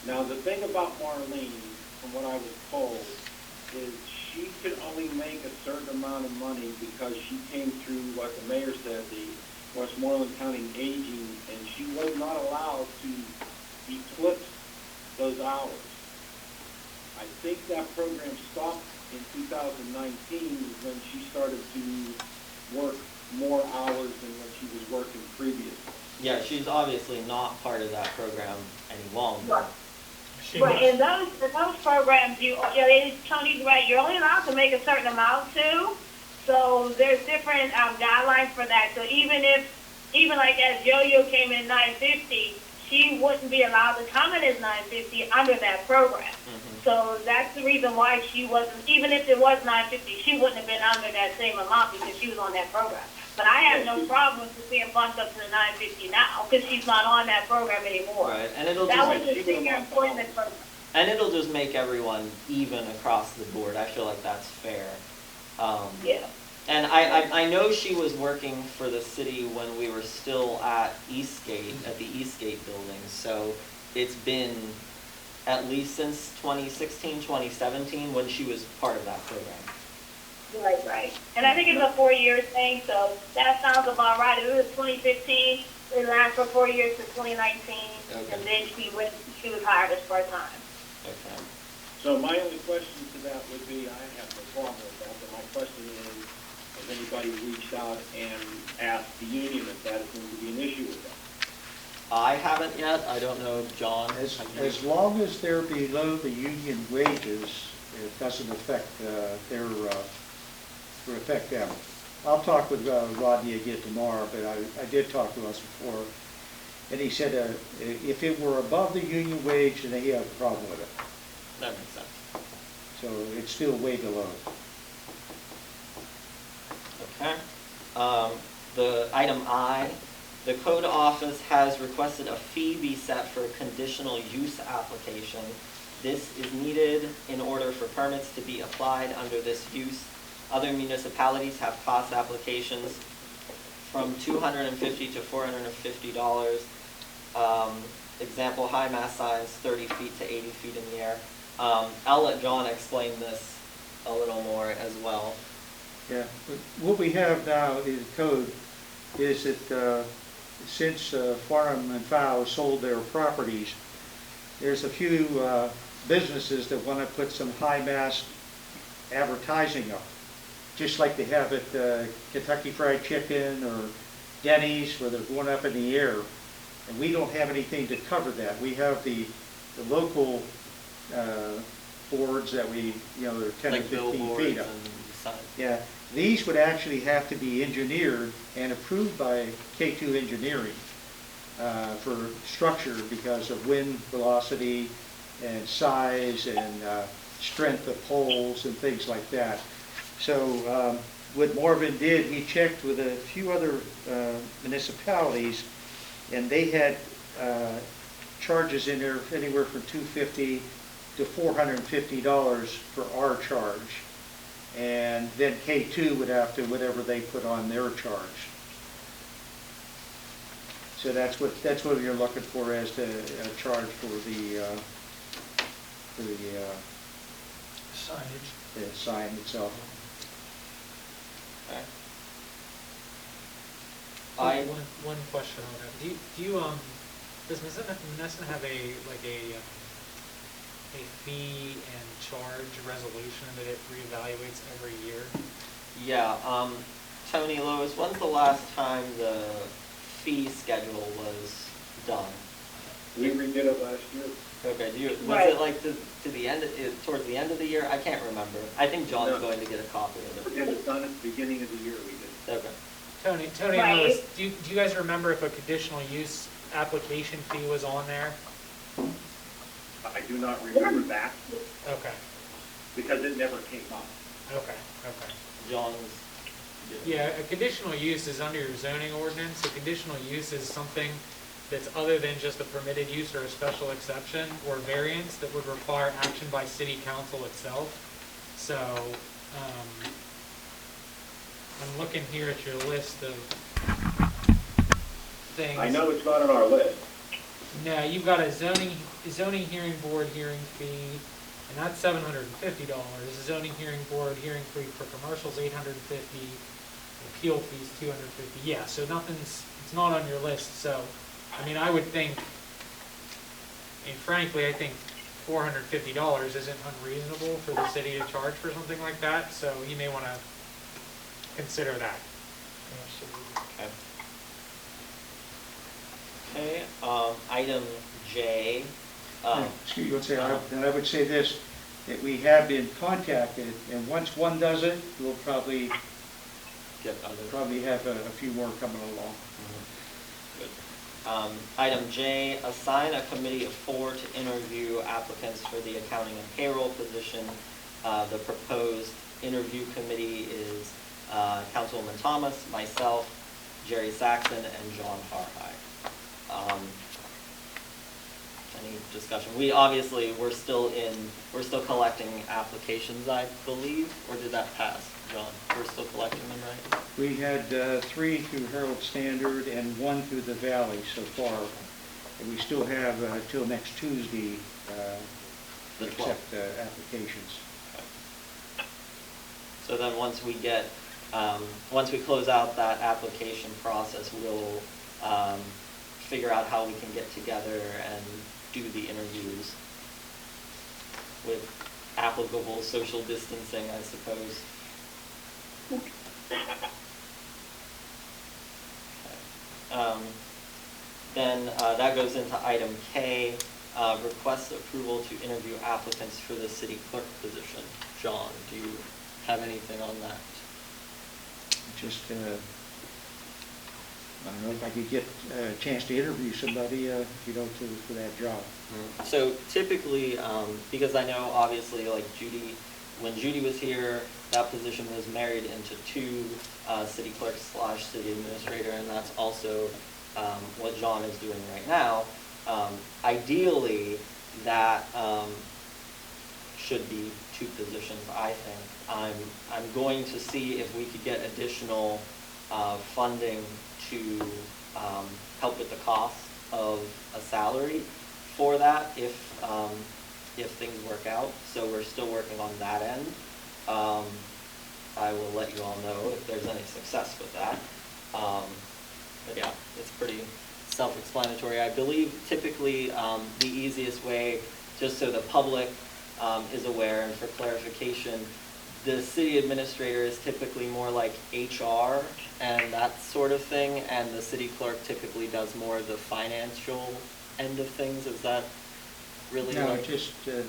Now, the thing about Marlene, from what I was told, is she could only make a certain amount of money because she came through what the mayor said, the Westmoreland County Aging, and she was not allowed to eclipse those hours. I think that program stopped in 2019 when she started to work more hours than what she was working previously. Yeah, she's obviously not part of that program any longer. Right. She Right, must- in those programs, Tony's right, you're only allowed to make a certain amount too. So there's different guidelines for that. So even like as Yo-Yo came in 950, she wouldn't be allowed to come in as 950 under that program. Mhm. So that's the reason why she wasn't, even if it was 950, she wouldn't have been under that same amount because she was on that program. But I have no problem with being bumped up to the 950 now because she's not on that program anymore. Right, and it'll That was just a senior employment program. make everyone even across the board. I feel like that's fair. Yeah. And I know she was working for the city when we were still at Eastgate, at the Eastgate building. So it's been at least since 2016, 2017 when she was part of that program. Right. And I think it's a 4-year thing, so that sounds about right. It was 2015, it lasted for 4 years to 2019, Okay. and then she was hired as part-time. Okay. So my only question to that would be, I have no problem with that, but my question is, has anybody reached out and asked the union if that is going to be an issue with them? I haven't yet. I don't know, John. As long as they're below the union wages, it doesn't affect affect them. I'll talk with Rodney again tomorrow, but I did talk to us before, and he said if it were above the union wage, then he had a problem with it. That makes sense. So it's still way below. Okay. The item I, the code office has requested a fee be set for a conditional use application. This is needed in order for permits to be applied under this use. Other municipalities have cost applications from $250 to $450. Example, high mast signs, 30 feet to 80 feet in the air. I'll let John explain this a little more as well. Yeah, but what we have now in the code is that since Farnham and Fowl sold their properties, there's a few businesses that want to put some high mast advertising up, just like they have at Kentucky Fried Chicken or Denny's, where they're going up in the air. And we don't have anything to cover that. We have the local boards that we, they're 10 Like or 15 billboards feet up. and signs. Yeah, these would actually have to be engineered and approved by K2 Engineering for structure because of wind velocity and size and strength of poles and things like that. So what Marvin did, he checked with a few other municipalities, and they had charges in there anywhere from $250 to $450 for our charge. And then K2 would have to, whatever they put on their charge. So that's what you're looking for as the charge for the Signage. sign itself. I, One question on that. Do you does Monessen have a fee and charge resolution that it reevaluates every year? yeah, Tony, Lois, when's the last time the fee schedule was done? We redid it last year. Okay, was Right. it like to the end, towards the end of the year? I can't remember. I think John's No. going to get a copy of it. It was done at the beginning of the year, we did. Okay. Tony and Right. Lois, do you guys remember if a conditional use application fee was on there? I do not remember that Okay, because it never came up. okay. John's. Yeah, a conditional use is under your zoning ordinance. A conditional use is something that's other than just a permitted use or a special exception or variance that would require action by city council itself. So, I'm looking here at your list of things. I know it's not on our list. No, you've got a zoning hearing board hearing fee, and that's $750. A zoning hearing board hearing fee for commercials, $850. Appeal fees, $250. Yeah, so it's not on your list. So, I mean, I would think, and frankly, I think $450 isn't unreasonable for the city to charge for something like that. So you may want to consider that. Okay. Okay, item J. Excuse me, let's say, I would say this, that we have been contacted, and once one does it, we'll probably Get other. have a few more coming along. Good. Item J, assign a committee of 4 to interview applicants for the accounting and payroll position. The proposed interview committee is Councilwoman Thomas, myself, Jerry Saxon, and John Harhide. Any discussion? We're still collecting applications, I believe, or did that pass, John? We're still collecting them, right? We had 3 through Herald Standard and 1 through the Valley so far. And we still have till next Tuesday The to accept applications. So then once we close out that application process, we'll figure out how we can get together and do the interviews with applicable social distancing, I suppose. Okay. Then that goes into item K, request approval to interview applicants for the city clerk position. John, do you have anything on that? Just, I don't know if I could get a chance to interview somebody, for that job. So typically, because I know obviously like when Judy was here, that position was married into 2 city clerks / city administrator, and that's also what John is doing right now. Ideally, that should be 2 positions, I think. I'm going to see if we could get additional funding to help with the cost of a salary for that if things work out. So we're still working on that end. I will let you all know if there's any success with that. But yeah, it's pretty self-explanatory. I believe typically the easiest way, just so the public is aware and for clarification, the city administrator is typically more like HR and that sort of thing, and the city clerk typically does more of the financial end of things. Is that really? No, like- just, the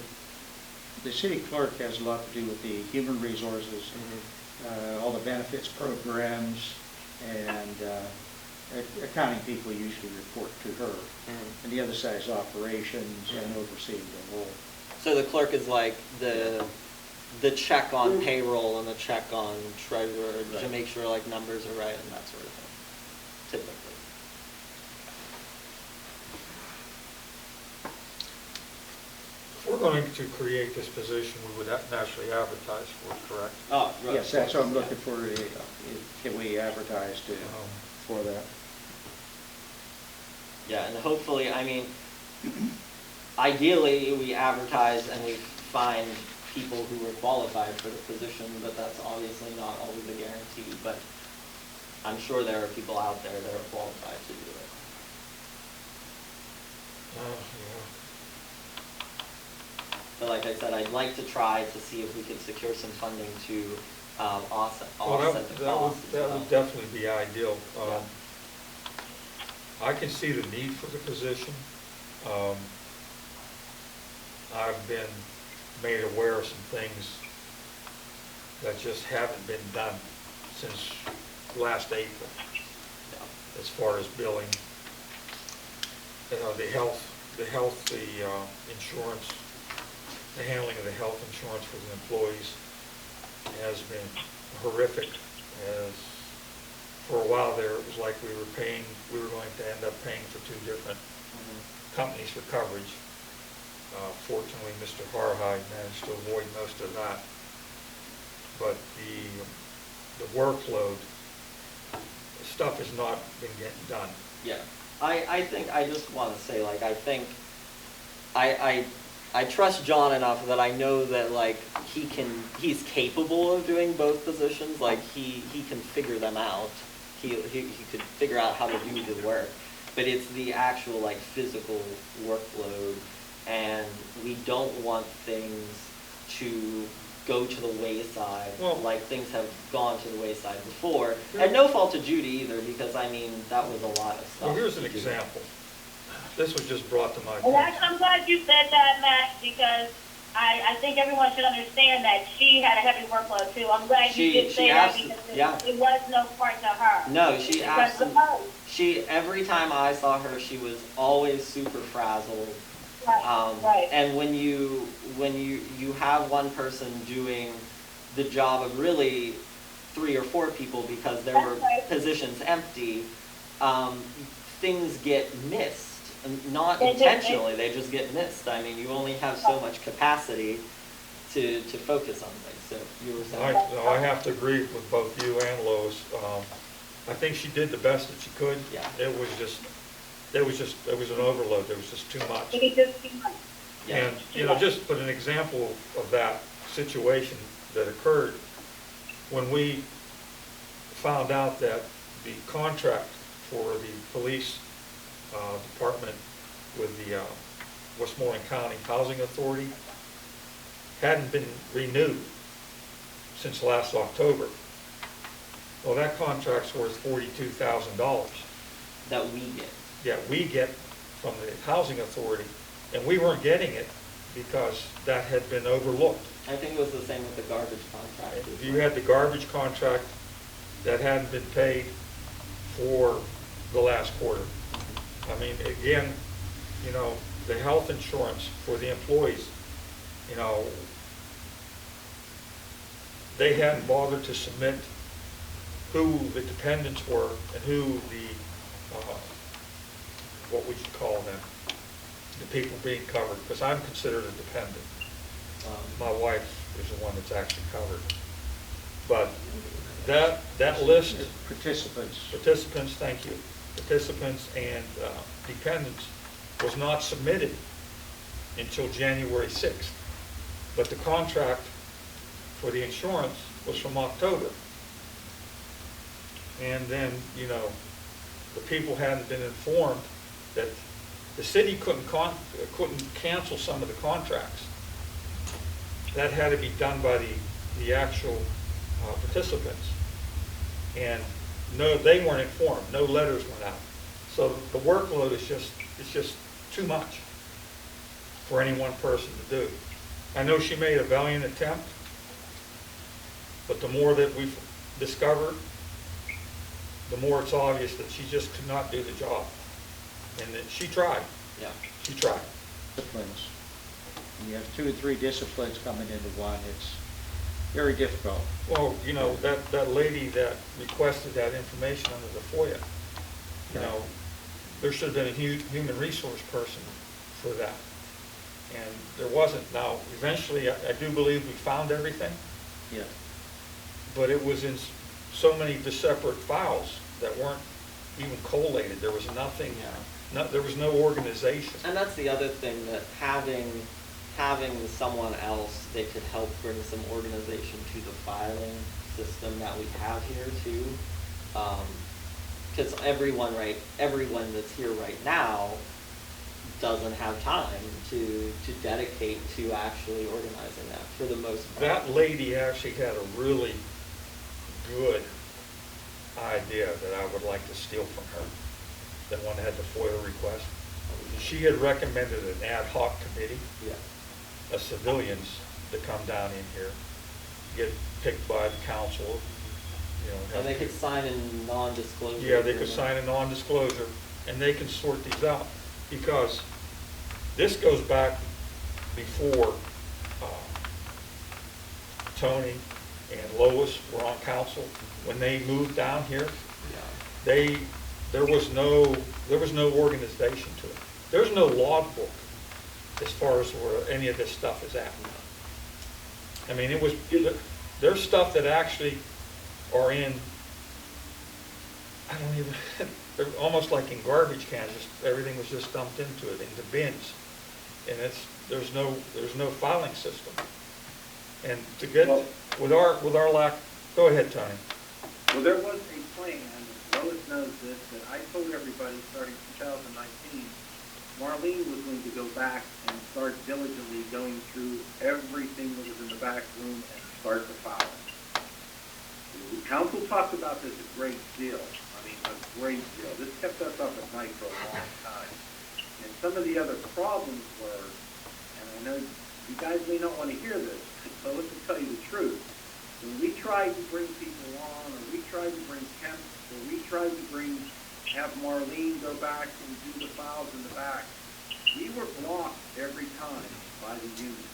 city clerk has a lot to do with the human resources, all the benefits programs, and accounting people usually report to her. And the other side is operations and overseeing the whole. So the clerk is like the check on payroll and the check on treasurer to make sure like numbers are right and that sort of thing, typically. If we're going to create this position, we would naturally advertise for it, correct? Oh, right. Yes, that's what I'm looking for, can we advertise for that? Yeah, and hopefully, I mean, ideally, we advertise and we find people who are qualified for the position, but that's obviously not always a guarantee, but I'm sure there are people out there that are qualified to do it. Yeah. But like I said, I'd like to try to see if we could secure some funding to offset Well, offset the cost as that well. would definitely be ideal. Yeah. I can see the need for the position. I've been made aware of some things that just haven't been done since last April, Yeah. as far as billing. The insurance, the handling of the health insurance for the employees has been horrific. As for a while there, it was like we were going to end up paying for two different companies for coverage. Fortunately, Mr. Harhide managed to avoid most of that. But the workload, stuff has not been getting done. Yeah, I think, I just want to say, like, I think, I trust John enough that I know that, like, he's capable of doing both positions, like, he can figure them out. He could figure out how to do the work, but it's the actual, like, physical workload, and we don't want things to go to the wayside, Well, like things have gone to the wayside before. And no fault to Judy either, because I mean, that was a lot of stuff. Well, here's an to do. example. This was just brought to my Well, attention. I'm glad you said that, Matt, because I think everyone should understand that she had a heavy workload too. I'm glad you did say that because it was no part to her. No, she Because of absolutely, her. every time I saw her, she was always super frazzled. Right. And when you have one person doing the job of really 3 or 4 people because there That's were right. positions empty, things get missed. Not They do. intentionally, they just get missed. I mean, you only have so much capacity to focus on things. So you were saying. I have to agree with both you and Lois. I think she did the best that she could. Yeah. It was an overload. There was just too much. It just too much. Yeah. And, you know, just put an example of that situation that occurred when we found out that the contract for the police department with the Westmoreland County Housing Authority hadn't been renewed since last October. Well, that contract's worth $42,000. That we get. Yeah, we get from the Housing Authority, and we weren't getting it because that had been overlooked. I think it was the same with the garbage contract. If you had the garbage contract that hadn't been paid for the last quarter. I mean, again, you know, the health insurance for the employees, you know, they hadn't bothered to submit who the dependents were and who the, what would you call them, the people being covered, because I'm considered a dependent. My wife is the one that's actually covered. But that list, participants, thank you, participants and dependents was not submitted until January 6th. But the contract for the insurance was from October. And then, you know, the people hadn't been informed that the city couldn't cancel some of the contracts. That had to be done by the actual participants. And no, they weren't informed. No letters went out. So the workload is just too much for any one person to do. I know she made a valiant attempt, but the more that we've discovered, the more it's obvious that she just could not do the job. And that she tried. Yeah. She tried. Disciplines. When you have 2 or 3 disciplines coming into one, it's very difficult. Well, you know, that lady that requested that information under the FOIA, you know, there should have been a human resource person for that. and there wasn't. Now, eventually, I do believe we found everything, Yeah. but it was in so many separate files that weren't even collated. There was nothing, there was no organization. And that's the other thing, that having someone else that could help bring some organization to the filing system that we have here too. Because everyone that's here right now doesn't have time to dedicate to actually organizing that for the most part. That lady actually had a really good idea that I would like to steal from her, the one that had the FOIA request. She had recommended an ad hoc committee Yeah. of civilians to come down in here, get picked by the council, you know. And they could sign a non-disclosure. Yeah, they could agreement. sign a non-disclosure, and they can sort these out, because this goes back before Tony and Lois were on council. When they moved down here, Yeah. there was no organization to it. There's no logbook as far as where any of this stuff is at. I mean, there's stuff that actually are in, they're almost like in garbage cans, everything was just dumped into it, into bins. And there's no filing system. And to get, with our lack, go ahead, Tony. Well, there was a plan, Lois knows this, that I told everybody starting 2019, Marlene was going to go back and start diligently going through everything that was in the back room and start the filing. The council talked about this a great deal. I mean, a great deal. This kept us up at night for a long time. And some of the other problems were, and I know you guys may not want to hear this, so let's just tell you the truth. When we tried to bring people on, or we tried to bring temps, or we tried to have Marlene go back and do the files in the back, we were blocked every time by the union.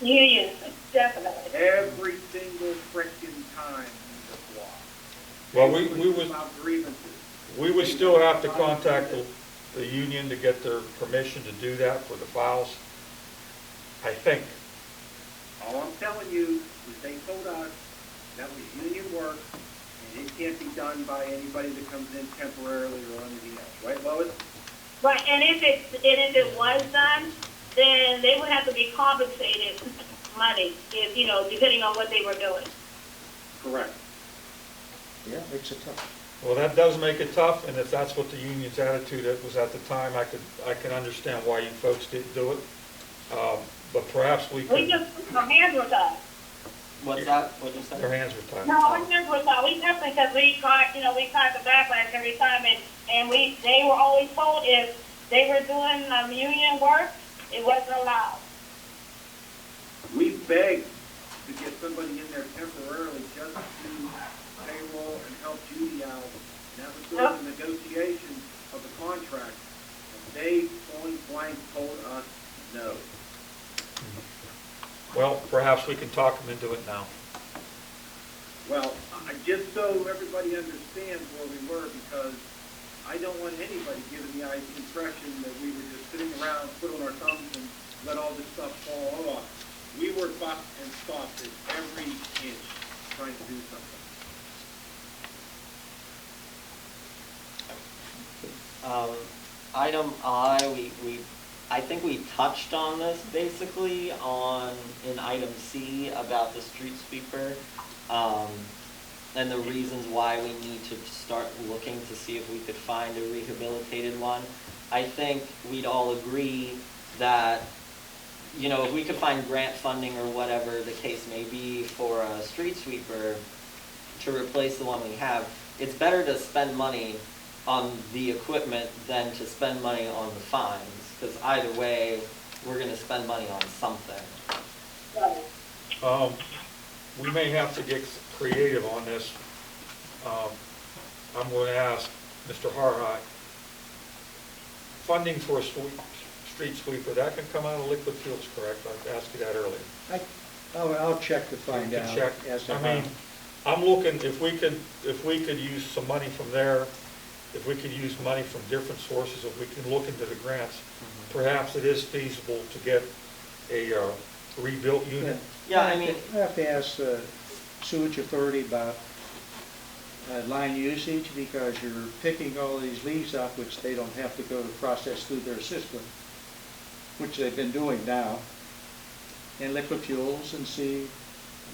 Union, definitely. Every single frickin' time we were blocked. Well, They wouldn't about grievances. we would still have to contact the union to get their permission to do that for the files, I think. All I'm telling you is they told us that was union work, and it can't be done by anybody that comes in temporarily or anything else, right, Lois? Right, and if it was done, then they would have to be compensated money, if, depending on what they were doing. Correct. Yeah, makes it tough. Well, that does make it tough, and if that's what the union's attitude was at the time, I can understand why you folks didn't do it. But perhaps we could. Our hands were tied. What's that? What'd you say? Their hands were tied. No, our hands were tied. We definitely, because we caught the backlash every time, and they were always told if they were doing union work, it wasn't allowed. We begged to get somebody in there temporarily just to do payroll and help Judy out. And that was during the negotiation of the contract. And they point blank told us no. Well, perhaps we can talk them into it now. Well, just so everybody understands where we were, because I don't want anybody giving the impression that we were just sitting around, twiddling our thumbs and let all this stuff fall off. We were bucked and stopped at every inch trying to do something. Item I, I think we touched on this basically in item C about the street sweeper, and the reasons why we need to start looking to see if we could find a rehabilitated one. I think we'd all agree that, if we could find grant funding or whatever the case may be for a street sweeper to replace the one we have, it's better to spend money on the equipment than to spend money on the fines, because either way, we're going to spend money on something. We may have to get creative on this. I'm going to ask Mr. Harhide, funding for a street sweeper, that can come out of liquid fuels, correct? I asked you that earlier. I'll check to find You can out. check. as to I mean, how. I'm looking, if we could use some money from there, if we could use money from different sources, if we can look into the grants, perhaps it is feasible to get a rebuilt unit? Yeah, I mean, I have to ask the sewage authority about line usage, because you're picking all these leaves up, which they don't have to go to process through their system, which they've been doing now, and liquid fuels, and see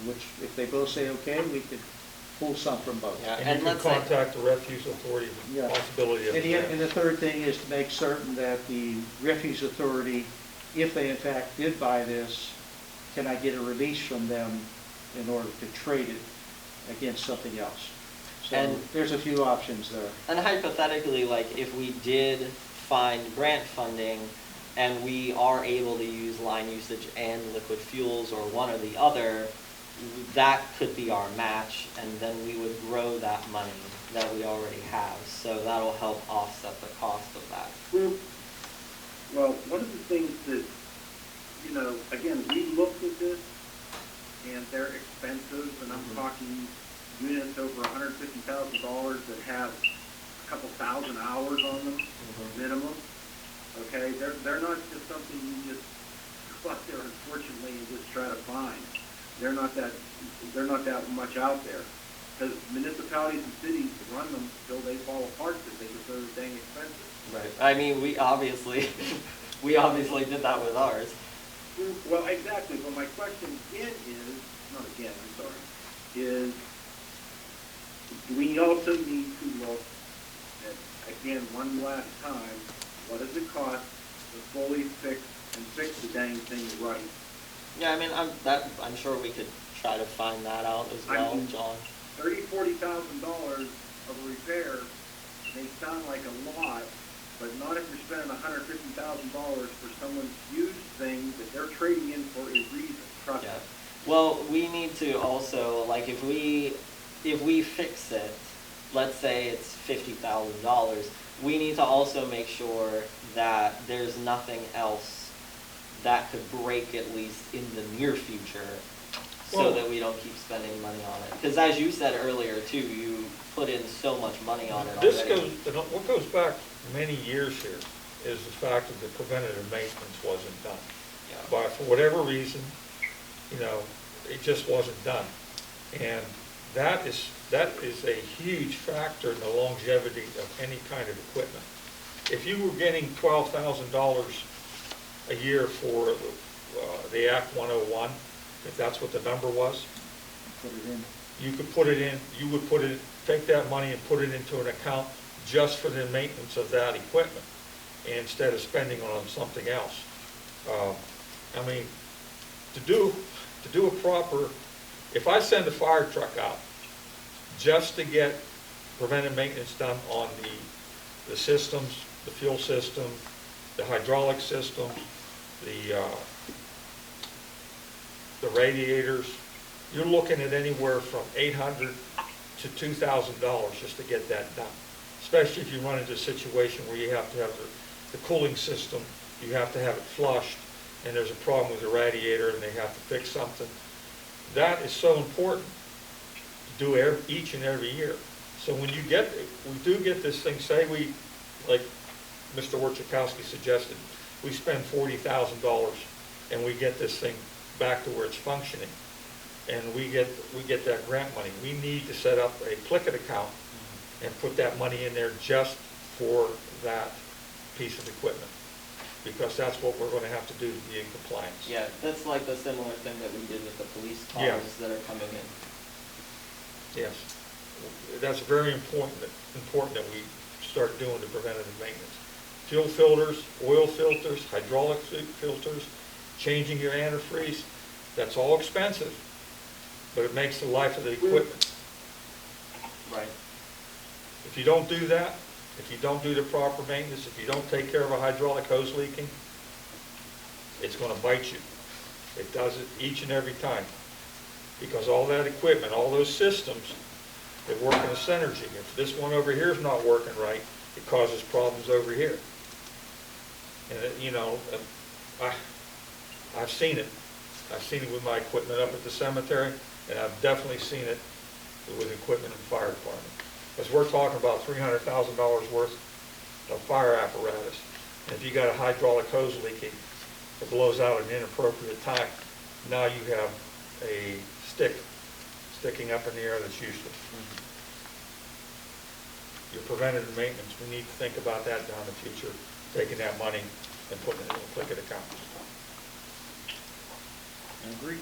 which, if they both say okay, we could pull some from both. Yeah. And And you can let's say- contact the refuse authority, the Yeah. possibility of And the third thing is to make certain that the refuse authority, if they in fact did buy this, can I get a release from them in order to trade it against something else? So And- there's a few options there. And hypothetically, like, if we did find grant funding and we are able to use line usage and liquid fuels or one or the other, that could be our match, and then we would grow that money that we already have. So that'll help offset the cost of that. Well, one of the things that, you know, again, we looked at this, and they're expensive, and I'm talking units over $150,000 that have a couple thousand hours on them, minimum. Okay, they're not just something you just go out there, unfortunately, and just try to find. They're not that much out there, because municipalities and cities run them till they fall apart because they get so dang expensive. Right. I mean, we obviously did that with ours. Well, exactly, but my question again is, not again, I'm sorry, is we also need to look at, again, one last time, what does it cost to fully fix the dang thing right? Yeah, I mean, I'm sure we could try to find that out as well, I mean, John. $30,000-$40,000 of a repair may sound like a lot, but not if you're spending $150,000 for someone's used thing that they're trading in for a reason, trust me. Yeah. Well, we need to also, like, if we fix it, let's say it's $50,000, we need to also make sure that there's nothing else that could break, at least in the near future, so Well- that we don't keep spending money on it. Because as you said earlier too, you put in so much money on it This already. what goes back many years here is the fact that the preventative maintenance wasn't done. Yeah. But for whatever reason, you know, it just wasn't done. And that is a huge factor in the longevity of any kind of equipment. If you were getting $12,000 a year for the Act 101, if that's what the number was, Put it in. you could put it in, you would take that money and put it into an account just for the maintenance of that equipment, instead of spending it on something else. I mean, to do a proper, if I send a fire truck out just to get preventive maintenance done on the systems, the fuel system, the hydraulic system, the radiators, you're looking at anywhere from $800 to $2,000 just to get that done. Especially if you run into a situation where you have to have the cooling system, you have to have it flushed, and there's a problem with the radiator and they have to fix something. That is so important to do each and every year. So when we do get this thing, say we, like Mr. Wojciechowski suggested, we spend $40,000 and we get this thing back to where it's functioning, and we get that grant money. We need to set up a Plickett account and put that money in there just for that piece of equipment, because that's what we're going to have to do to be in compliance. Yeah, that's like the similar thing that we did with the police cars Yeah. that are coming in. Yes, that's very important that we start doing the preventative maintenance. Fuel filters, oil filters, hydraulic filters, changing your antifreeze, that's all expensive, but it makes the life of the equipment. Right. If you don't do that, if you don't do the proper maintenance, if you don't take care of a hydraulic hose leaking, it's going to bite you. It does it each and every time. Because all that equipment, all those systems, they work in a synergy. If this one over here is not working right, it causes problems over here. And, you know, I've seen it. I've seen it with my equipment up at the cemetery, and I've definitely seen it with equipment in the fire department. Because we're talking about $300,000 worth of fire apparatus. And if you got a hydraulic hose leaking, it blows out an inappropriate time, now you have a stick sticking up in the air that's useless. Your preventative maintenance, we need to think about that down the future, taking that money and putting it in a Plickett account. Agreed.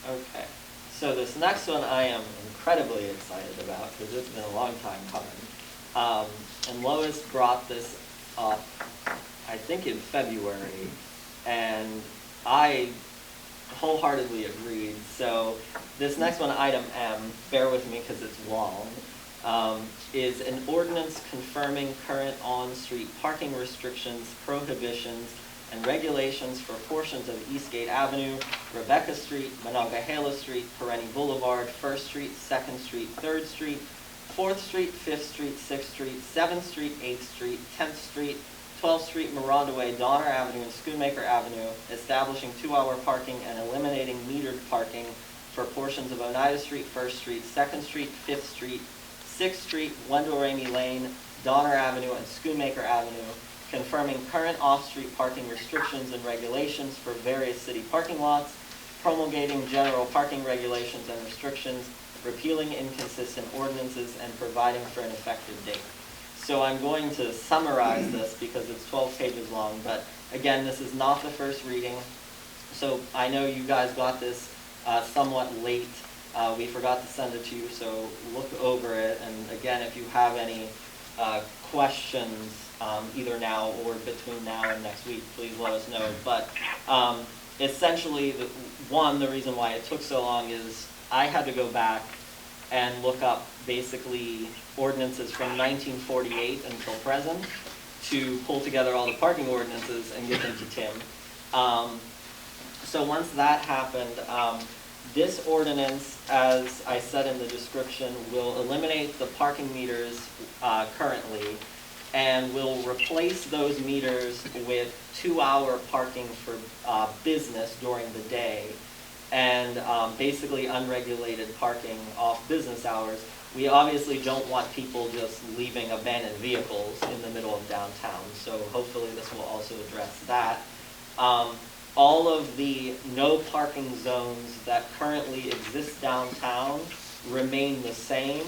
Okay, so this next one I am incredibly excited about because it's been a long time coming. And Lois brought this up, I think in February, and I wholeheartedly agreed. So this next one, item M, bear with me because it's long, is an ordinance confirming current on-street parking restrictions, prohibitions, and regulations for portions of Eastgate Avenue, Rebecca Street, Monongahela Street, Perenni Boulevard, 1st Street, 2nd Street, 3rd Street, 4th Street, 5th Street, 6th Street, 7th Street, 8th Street, 10th Street, 12th Street, Miranda Way, Donner Avenue, and Schoonmaker Avenue, establishing 2-hour parking and eliminating metered parking for portions of Oneida Street, 1st Street, 2nd Street, 5th Street, 6th Street, Wendell Ramey Lane, Donner Avenue, and Schoonmaker Avenue, confirming current off-street parking restrictions and regulations for various city parking lots, promulgating general parking regulations and restrictions, repealing inconsistent ordinances, and providing for an effective date. So I'm going to summarize this because it's 12 pages long, but again, this is not the first reading. So I know you guys got this somewhat late. We forgot to send it to you, so look over it. And again, if you have any questions, either now or between now and next week, please let us know. But essentially, the reason why it took so long is I had to go back and look up basically ordinances from 1948 until present to pull together all the parking ordinances and give them to Tim. So once that happened, this ordinance, as I said in the description, will eliminate the parking meters currently and will replace those meters with 2-hour parking for business during the day and basically unregulated parking off business hours. We obviously don't want people just leaving abandoned vehicles in the middle of downtown, so hopefully this will also address that. All of the no parking zones that currently exist downtown remain the same.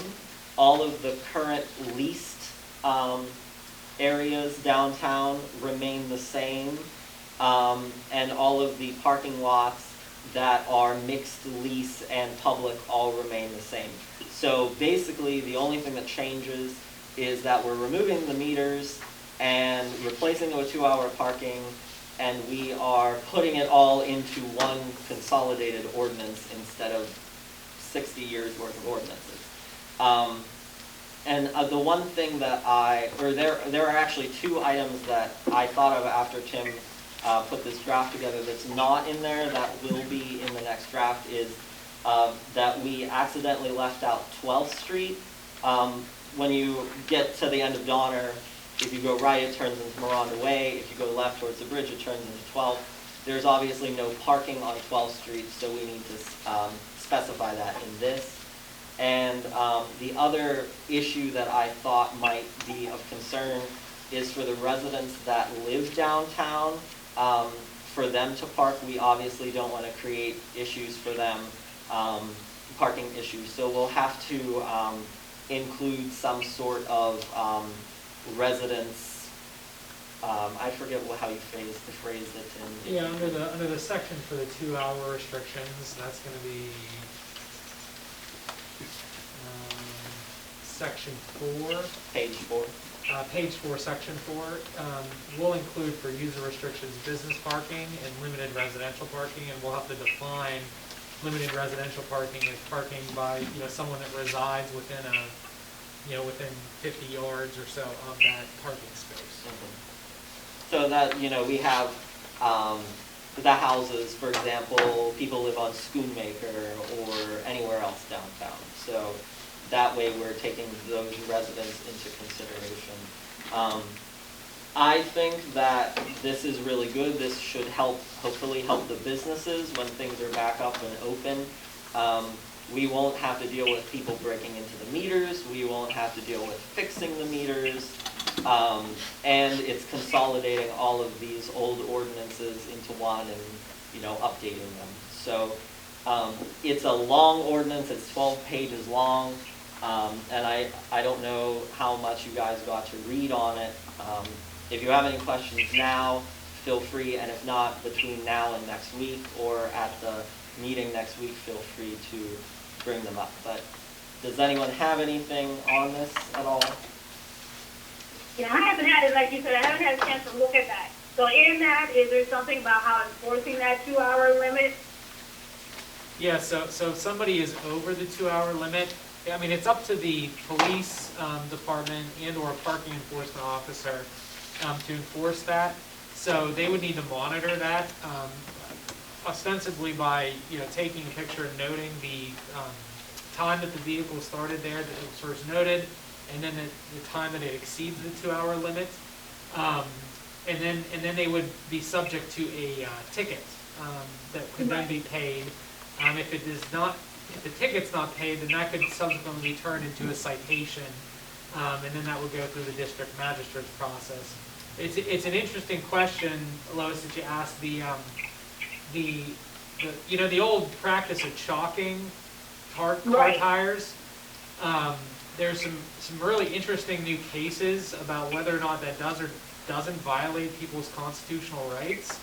All of the current leased areas downtown remain the same. And all of the parking lots that are mixed lease and public all remain the same. So basically, the only thing that changes is that we're removing the meters and replacing it with 2-hour parking, and we are putting it all into one consolidated ordinance instead of 60 years worth of ordinances. And the one thing that there are actually 2 items that I thought of after Tim put this draft together that's not in there that will be in the next draft is that we accidentally left out 12th Street. When you get to the end of Donner, if you go right, it turns into Miranda Way. If you go left towards the bridge, it turns into 12th. There's obviously no parking on 12th Street, so we need to specify that in this. And the other issue that I thought might be of concern is for the residents that live downtown. For them to park, we obviously don't want to create issues for them, parking issues. So we'll have to include some sort of residence. I forget how you phrased it. Yeah, under the section for the 2-hour restrictions, that's going to be section 4. Page 4. Page 4, section 4, will include for user restrictions business parking and limited residential parking, and we'll have to define limited residential parking as parking by someone that resides within within 50 yards or so of that parking space. Mm-hmm. So that we have the houses, for example, people live on Schoonmaker or anywhere else downtown. So that way we're taking those residents into consideration. I think that this is really good. This should hopefully help the businesses when things are back up and open. We won't have to deal with people breaking into the meters. We won't have to deal with fixing the meters. And it's consolidating all of these old ordinances into one and, you know, updating them. So, it's a long ordinance, it's 12 pages long, and I don't know how much you guys got to read on it. If you have any questions now, feel free, and if not, between now and next week, or at the meeting next week, feel free to bring them up. But does anyone have anything on this at all? Yeah, I haven't had it, like you said, I haven't had a chance to look at that. So in that, is there something about how enforcing that 2-hour limit? Yeah, so if somebody is over the 2-hour limit, I mean, it's up to the police department and or a parking enforcement officer to enforce that. So they would need to monitor that ostensibly by, you know, taking a picture and noting the time that the vehicle started there, that it was first noted, and then the time that it exceeds the 2-hour limit. And then they would be subject to a ticket that could then be paid. If it is not, if the ticket's not paid, then that could subsequently be turned into a citation, and then that would go through the district magistrate's process. It's an interesting question, Lois, that you asked. The you know, the old practice of chalking car tires. There's some really interesting new cases about whether or not that does or doesn't violate people's constitutional rights.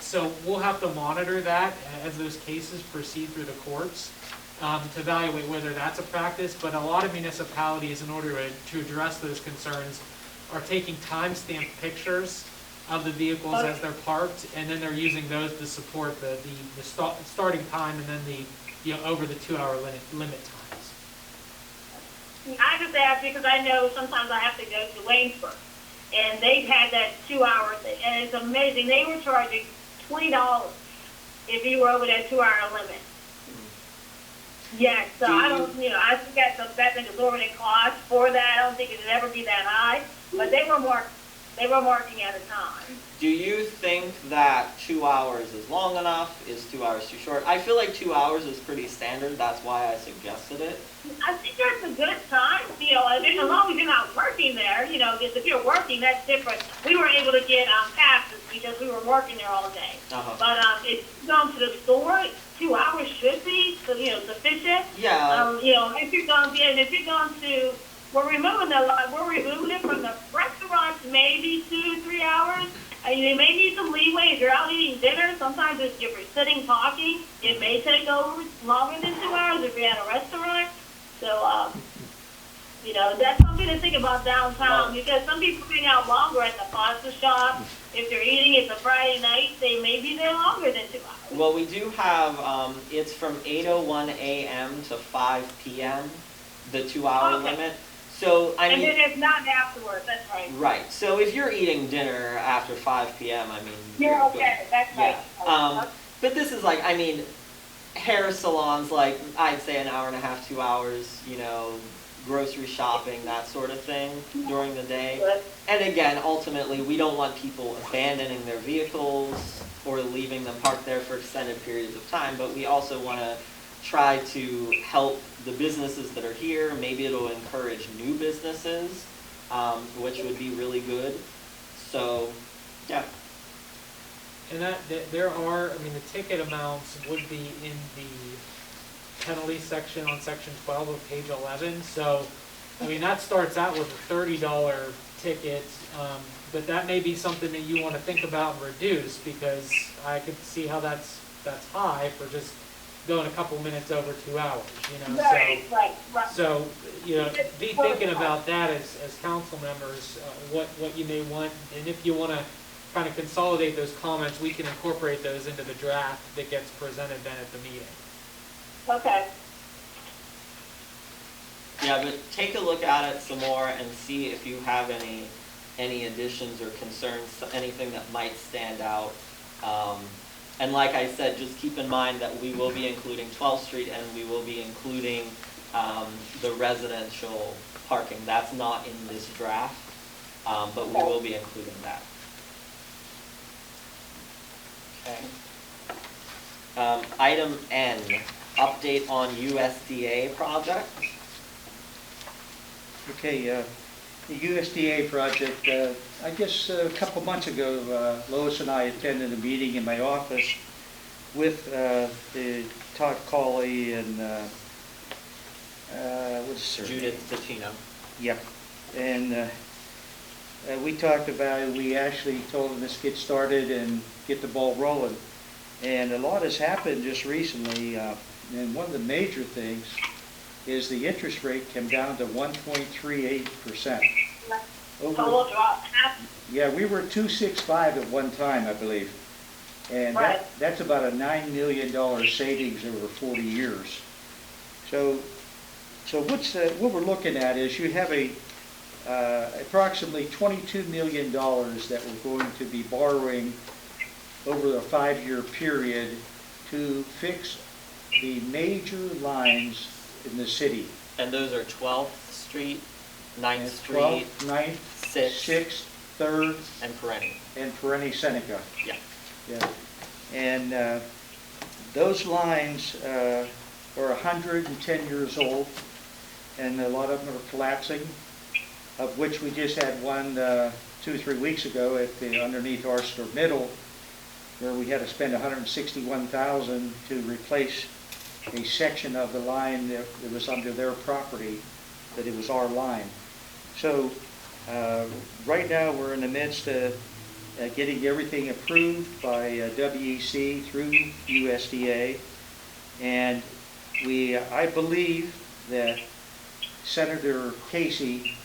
So we'll have to monitor that as those cases proceed through the courts to evaluate whether that's a practice. But a lot of municipalities, in order to address those concerns, are taking time-stamped pictures of the vehicles as they're parked, and then they're using those to support the starting time and then the over the 2-hour limit times. I just asked because I know sometimes I have to go to Waynesburg, and they've had that 2-hour thing, and it's amazing. They were charging $20 if you were over that 2-hour limit. Yes, so I don't, you know, I think that's an exorbitant cost for that. I don't think it would ever be that high, but they were marking at a time. Do you think that 2 hours is long enough? Is 2 hours too short? I feel like 2 hours is pretty standard. That's why I suggested it. I think that's a good time, you know, as long as you're not working there, you know, because if you're working, that's different. We were able to get passes because we were working there all day. But if you go to the store, 2 hours should be, you know, sufficient. Yeah. You know, if you're going to, we're removing it from the restaurants maybe 2 to 3 hours. I mean, they may need some leeway if you're out eating dinner. Sometimes if you're sitting talking, it may take over longer than 2 hours if you're at a restaurant. So, you know, that's something to think about downtown because some people hang out longer at the pasta shop. If they're eating, it's a Friday night, they may be there longer than 2 hours. Well, we do have, it's from 8:01 a.m. to 5 p.m., the 2-hour limit. So, I mean, and then it's not afterwards, that's right. Right. So if you're eating dinner after 5 p.m., I mean, you're okay, that's right. But this is like, I mean, hair salons, like, I'd say an hour and a half, 2 hours, you know, grocery shopping, that sort of thing during the day. And again, ultimately, we don't want people abandoning their vehicles or leaving them parked there for extended periods of time, but we also want to try to help the businesses that are here. Maybe it'll encourage new businesses, which would be really good. So, yeah. And there are, I mean, the ticket amounts would be in the penalty section on section 12 of page 11. So, I mean, that starts out with a $30 ticket, but that may be something that you want to think about and reduce, because I could see how that's high for just going a couple minutes over 2 hours, you know. Right. So, you know, be thinking about that as council members, what you may want, and if you want to kind of consolidate those comments, we can incorporate those into the draft that gets presented then at the meeting. Okay. Yeah, but take a look at it some more and see if you have any additions or concerns, anything that might stand out. And like I said, just keep in mind that we will be including 12th Street and we will be including the residential parking. That's not in this draft, but we will be including that. Okay. Item N, update on USDA project. Okay, The USDA project, I guess a couple months ago, Lois and I attended a meeting in my office with the Todd Cawley and what's her name? Judith Ficino. Yep. And we talked about it. We actually told them let's get started and get the ball rolling. And a lot has happened just recently. And one of the major things is the interest rate came down to 1.38%. Total drop. Yeah, we were 2.65 at one time, I believe. And Right. that's about a $9 million savings over 40 years. So what we're looking at is you have approximately $22 million that we're going to be borrowing over a 5-year period to fix the major lines in the city. And those are 12th Street, 9th And Street, 12th, 9th, 6th, 3rd, and Perennial. and Perenni Seneca. Yeah. Yeah. And those lines are 110 years old, and a lot of them are collapsing, of which we just had one 2 or 3 weeks ago at the underneath Arster Middle, where we had to spend $161,000 to replace a section of the line that was under their property, that it was our line. So right now we're in the midst of getting everything approved by WEC through USDA, and I believe that Senator Casey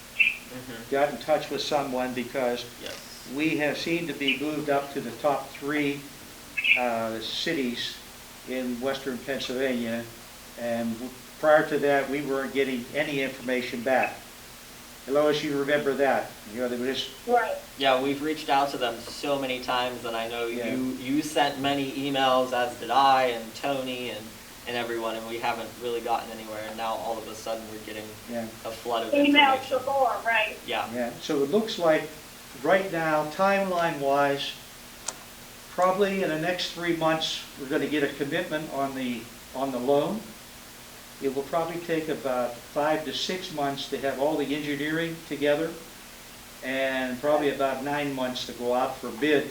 got in touch with someone because Yes. we have seemed to be moved up to the top 3 cities in western Pennsylvania, and prior to that we weren't getting any information back. Lois, you remember that? You know, they were just, Right. Yeah, we've reached out to them so many times, and I know Yeah. you sent many emails, as did I and Tony and everyone, and we haven't really gotten anywhere. And now all of a sudden we're getting yeah, a flood of Emails information. before, right? Yeah. yeah. So it looks like right now, timeline-wise, probably in the next 3 months, we're going to get a commitment on the loan. It will probably take about 5 to 6 months to have all the engineering together, and probably about 9 months to go out for bid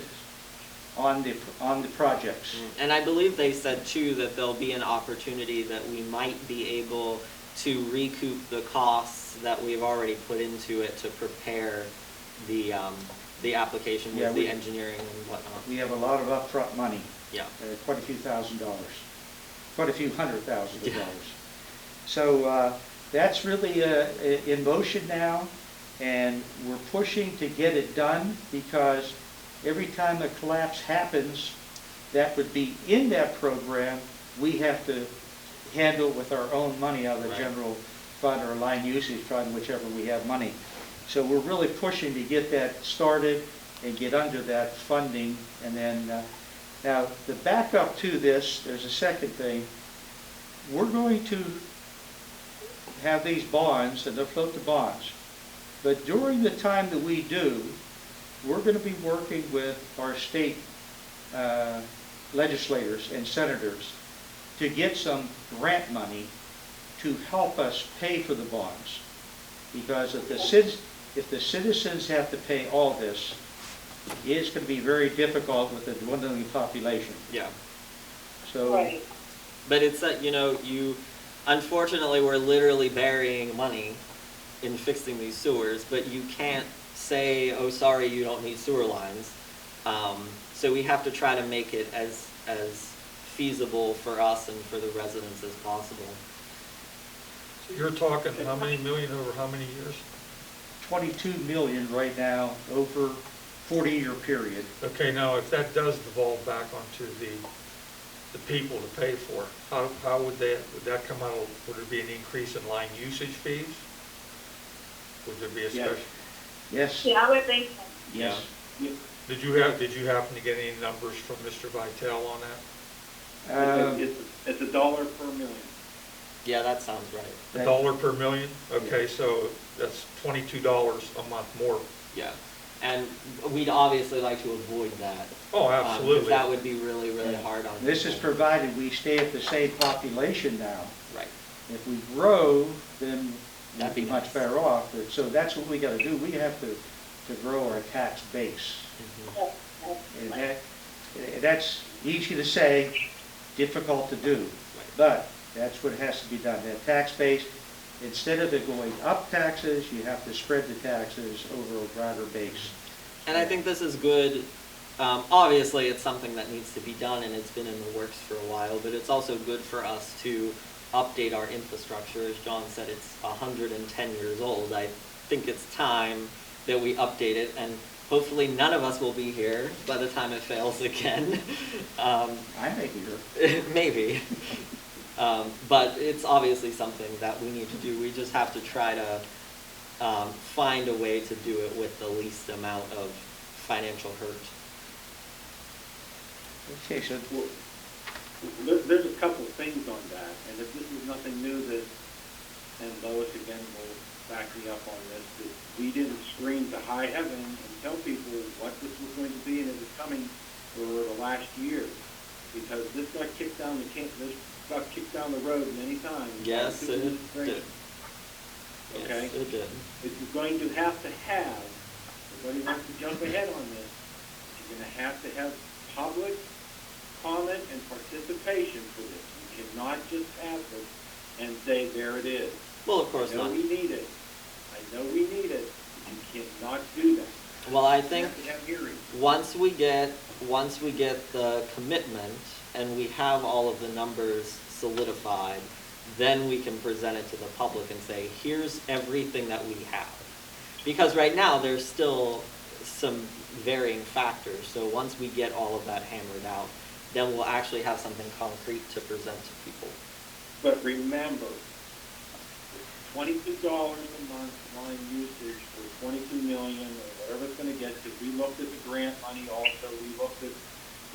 on the projects. And I believe they said too that there'll be an opportunity that we might be able to recoup the costs that we've already put into it to prepare the application with Yeah, the engineering and whatnot. We have a lot of upfront money, Yeah. quite a few $1,000s, quite a few $100,000. Yeah. So that's really in motion now, and we're pushing to get it done, because every time a collapse happens that would be in that program, we have to handle with our own money out of the Right. general fund or line usage fund, whichever we have money. So we're really pushing to get that started and get under that funding. And then now the backup to this, there's a second thing. We're going to have these bonds, and they'll float the bonds. But during the time that we do, we're going to be working with our state legislators and senators to get some grant money to help us pay for the bonds. Because if the citizens have to pay all this, it's going to be very difficult with the dwindling population. Yeah. So, Right. But it's that, unfortunately, we're literally burying money in fixing these sewers, but you can't say, oh, sorry, you don't need sewer lines. So we have to try to make it as feasible for us and for the residents as possible. So you're talking how many million over how many years? 22 million right now over 40-year period. Okay, now if that does devolve back onto the people to pay for, how would that come out? Would there be an increase in line usage fees? Would there be a Yes. special? Yes. Yeah, I would think so. Yes. Did you happen to get any numbers from Mr. Vitale on that? It's $1 per million. Yeah, that sounds right. $1 per million? Okay, so that's $22 a month more. Yeah. And we'd obviously like to avoid that. Oh, 'Cause absolutely. that would be really, really hard on This is people. provided we stay at the same population now. Right. If we grow, then We'd That'd be be much nice. better off, but, so that's what we gotta do, we have to grow our tax base. And that's easy to say, difficult to do, but that's what has to be done. That tax base, instead of it going up taxes, you have to spread the taxes over a broader base. And I think this is good. Obviously, it's something that needs to be done, and it's been in the works for a while, but it's also good for us to update our infrastructure. As John said, it's 110 years old. I think it's time that we update it, and hopefully none of us will be here by the time it fails again. I may be here. Maybe. But it's obviously something that we need to do. We just have to try to find a way to do it with the least amount of financial hurt. Okay, so, There's a couple of things on that, and if this is nothing new, that, and Lois again will back me up on this, that we didn't scream to high heaven and tell people what this was going to be, and it was coming for the last year, because this got kicked down the road many times. Yes, it did. Okay? Yes, it did. If you're going to have, everybody wants to jump ahead on this, you're going to have public comment and participation for this. You cannot just pass it and say, there it is. Well, of course I know not. we need it. I know we need it. But you cannot do that. Well, I You think have to have hearings. once we get the commitment and we have all of the numbers solidified, then we can present it to the public and say, here's everything that we have. Because right now, there's still some varying factors. So once we get all of that hammered out, then we'll actually have something concrete to present to people. But remember, $22 a month line usage for 22 million or whatever it's going to get, because we looked at the grant money also, we looked at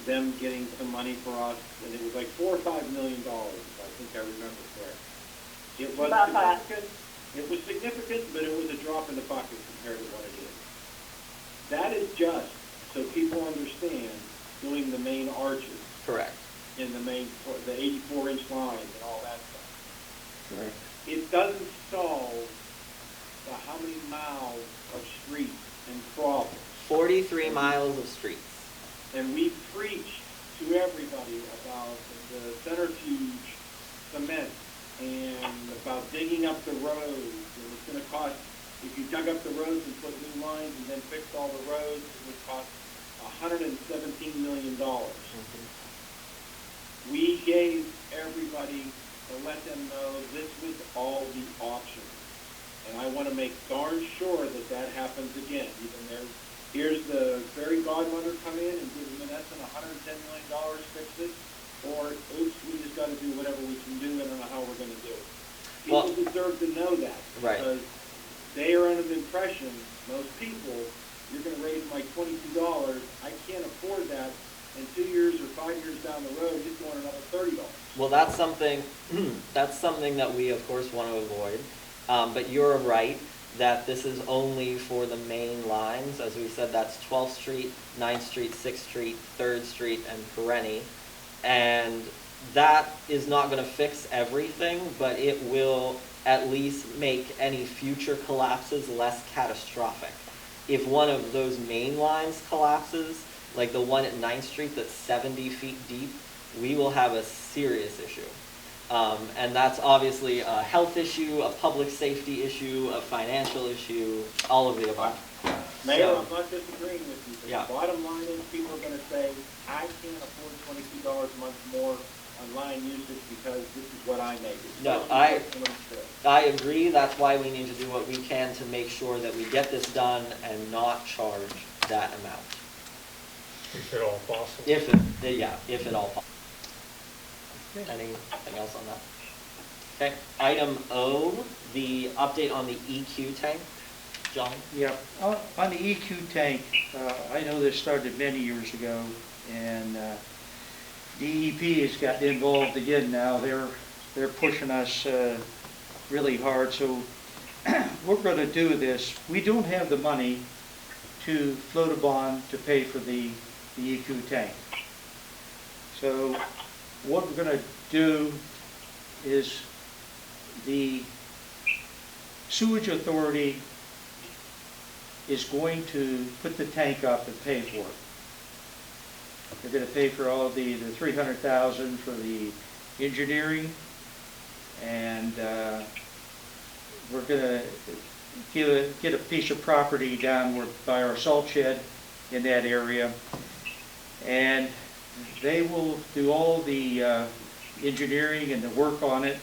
them getting some money for us, and it was like $4 or $5 million, if I think I remember correct. It was About that. significant. It was significant, but it was a drop in the bucket compared to what it is. That is just so people understand doing the main arches Correct. in the 84-inch lines and all that stuff. correct. It doesn't solve the how many miles of street and problems. 43 miles of streets. And we preached to everybody about the centrifuge cement and about digging up the roads. And it's going to cost, if you dug up the roads and put new lines and then fixed all the roads, it would cost $117 million. We gave everybody to let them know this was all the options. And I want to make darn sure that that happens again. Even here's the fairy godmother come in and give Monessen $110 million to fix it, or oops, we just got to do whatever we can do. I don't know how we're going to do it. People deserve to know that. Right. Because they are under the impression, most people, you're going to raise my $22. I can't afford that. And 2 years or 5 years down the road, he's going another $30. Well, that's something that we, of course, want to avoid. But you're right that this is only for the main lines. As we said, that's 12th Street, 9th Street, 6th Street, 3rd Street, and Perenni. And that is not going to fix everything, but it will at least make any future collapses less catastrophic. If one of those main lines collapses, like the one at 9th Street that's 70 feet deep, we will have a serious issue. And that's obviously a health issue, a public safety issue, a financial issue, all of the above. Mayor, So- I'm not disagreeing with you, but Yeah. the bottom line is people are going to say, I can't afford $22 a month more on line usage because this is what I make. It's No, not I- what someone said. I agree, that's why we need to do what we can to make sure that we get this done and not charge that amount. If at all possible. If at all possible. Anything else on that? Okay, item O, the update on the EQ tank. John? Yeah, on the EQ tank, I know this started many years ago, and DEP has gotten involved again now. They're pushing us really hard, so we're going to do this. We don't have the money to float a bond to pay for the EQ tank. So what we're going to do is the sewage authority is going to put the tank up and pay for it. They're going to pay for all of the $300,000 for the engineering, and we're going to get a piece of property down by our salt shed in that area, and they will do all the engineering and the work on it.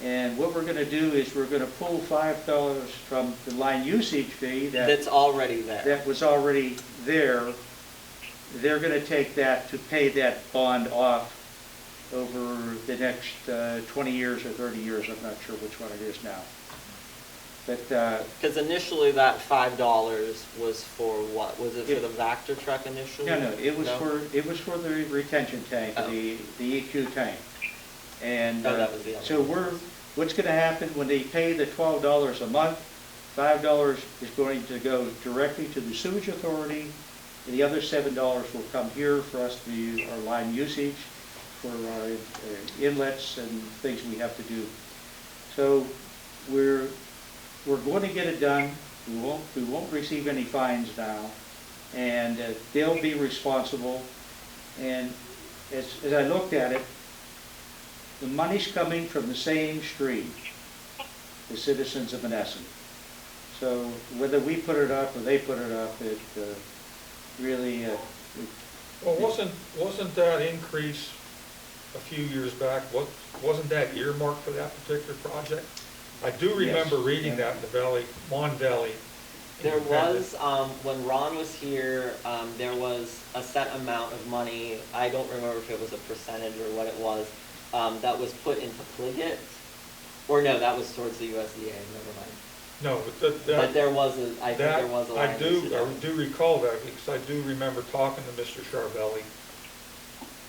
And what we're going to do is we're going to pull $5 from the line usage fee That's already there. that was already there. They're going to take that to pay that bond off over the next 20 years or 30 years. I'm not sure which one it is now. But Because initially that $5 was for what? Was it for the Vector truck initially? no, it was No? for the retention tank, Oh. the EQ tank. And Oh, that was the other so one. what's going to happen when they pay the $12 a month? $5 is going to go directly to the sewage authority, and the other $7 will come here for us to use our line usage for our inlets and things we have to do. So we're going to get it done. We won't receive any fines now, and they'll be responsible. And as I looked at it, the money's coming from the same stream, the citizens of Monessen. So whether we put it up or they put it up, it really. Well, wasn't that increase a few years back, wasn't that earmarked for that particular project? I do remember Yes. reading that in the Valley, Mon Valley. There Independent. was, when Ron was here, there was a set amount of money, I don't remember if it was a percentage or what it was, that was put into Pliget. Or no, that was towards the USDA, never mind. No, but that. But there was a, I think there was a line. I do recall that, because I do remember talking to Mr. Charvelli,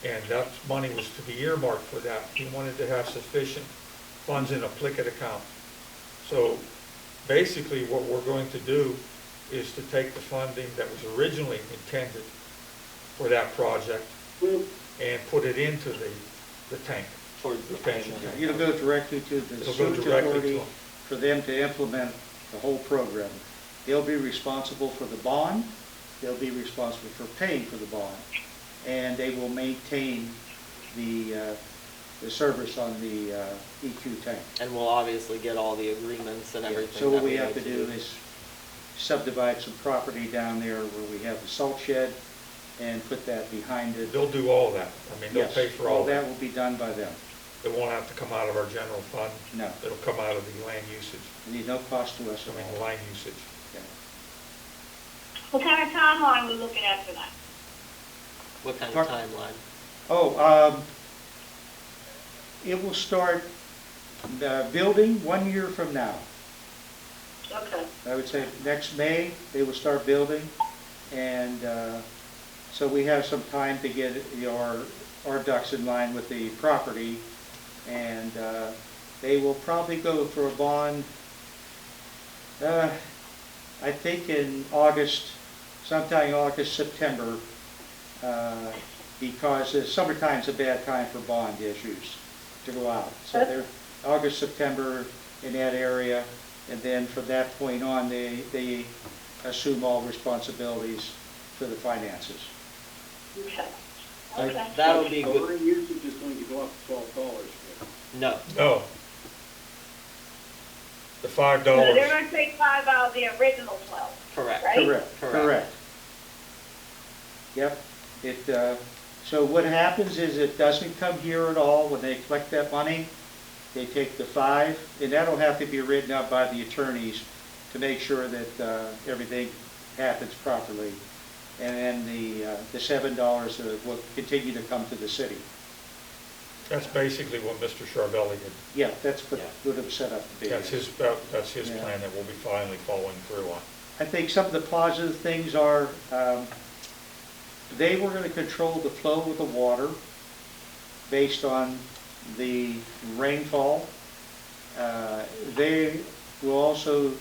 and that money was to be earmarked for that. He wanted to have sufficient funds in a Pliget account. So basically what we're going to do is to take the funding that was originally intended for that project and put it into the tank. Towards the Retention payment. tank. It'll go directly to the It'll go sewage directly to authority them. for them to implement the whole program. They'll be responsible for the bond, they'll be responsible for paying for the bond, and they will maintain the service on the EQ tank. And we'll obviously get all the agreements and everything. So what that we have need to do is subdivide some property down there where we have the salt shed and put that behind it. They'll do all that. I mean, they'll Yes, pay for all that that. will be done by them. It won't have to come out of our general fund. No. It'll come out of the land usage, Need no cost to us I at mean, all. line usage. Yeah. What kind of timeline are we looking at for that? What kind of Part- timeline? Oh, it will start building 1 year from now. Okay. I would say next May, they will start building, and so we have some time to get our ducks in line with the property, and they will probably go for a bond, I think in August, sometime August, September, because summertime's a bad time for bond issues to go out. So they're August, September in that area, and then from that point on, they assume all responsibilities for the finances. Okay. So Okay. that'll be So good. line usage is going to go up $12. No, No. The So $5. they're gonna take 5 out of the original 12, correct. right? Correct. Yep. So what happens is it doesn't come here at all when they collect that money. They take the 5, and that'll have to be written up by the attorneys to make sure that everything happens properly. And then the $7 will continue to come to the city. That's basically what Mr. Charvelli did. Yeah, that's what Yeah. would have set up the bid. That's his Yeah. plan that we'll be finally following through on. I think some of the positive things are, they were going to control the flow of the water based on the rainfall. They will also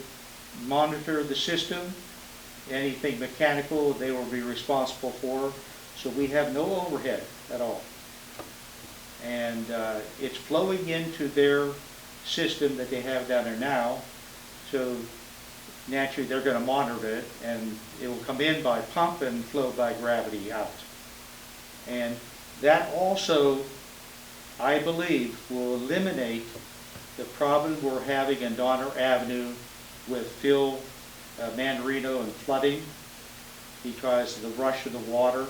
monitor the system. Anything mechanical, they will be responsible for. So we have no overhead at all. And it's flowing into their system that they have down there now. So naturally, they're going to monitor it, and it will come in by pump and flow by gravity out. And that also, I believe, will eliminate the problem we're having in Donner Avenue with Phil Mandarino and flooding because of the rush of the water.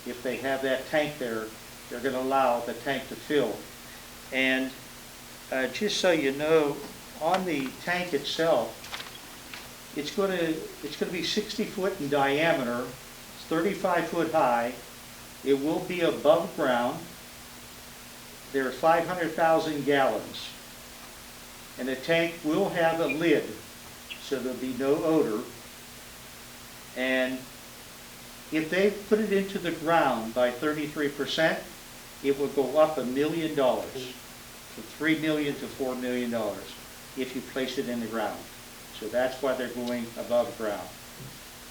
If they have that tank there, they're going to allow the tank to fill. And just so you know, on the tank itself, it's going to be 60 foot in diameter, it's 35 foot high. It will be above ground. There are 500,000 gallons. And the tank will have a lid, so there'll be no odor. And if they put it into the ground by 33%, it will go up $1 million, from $3 million to $4 million, if you place it in the ground. So that's why they're going above ground.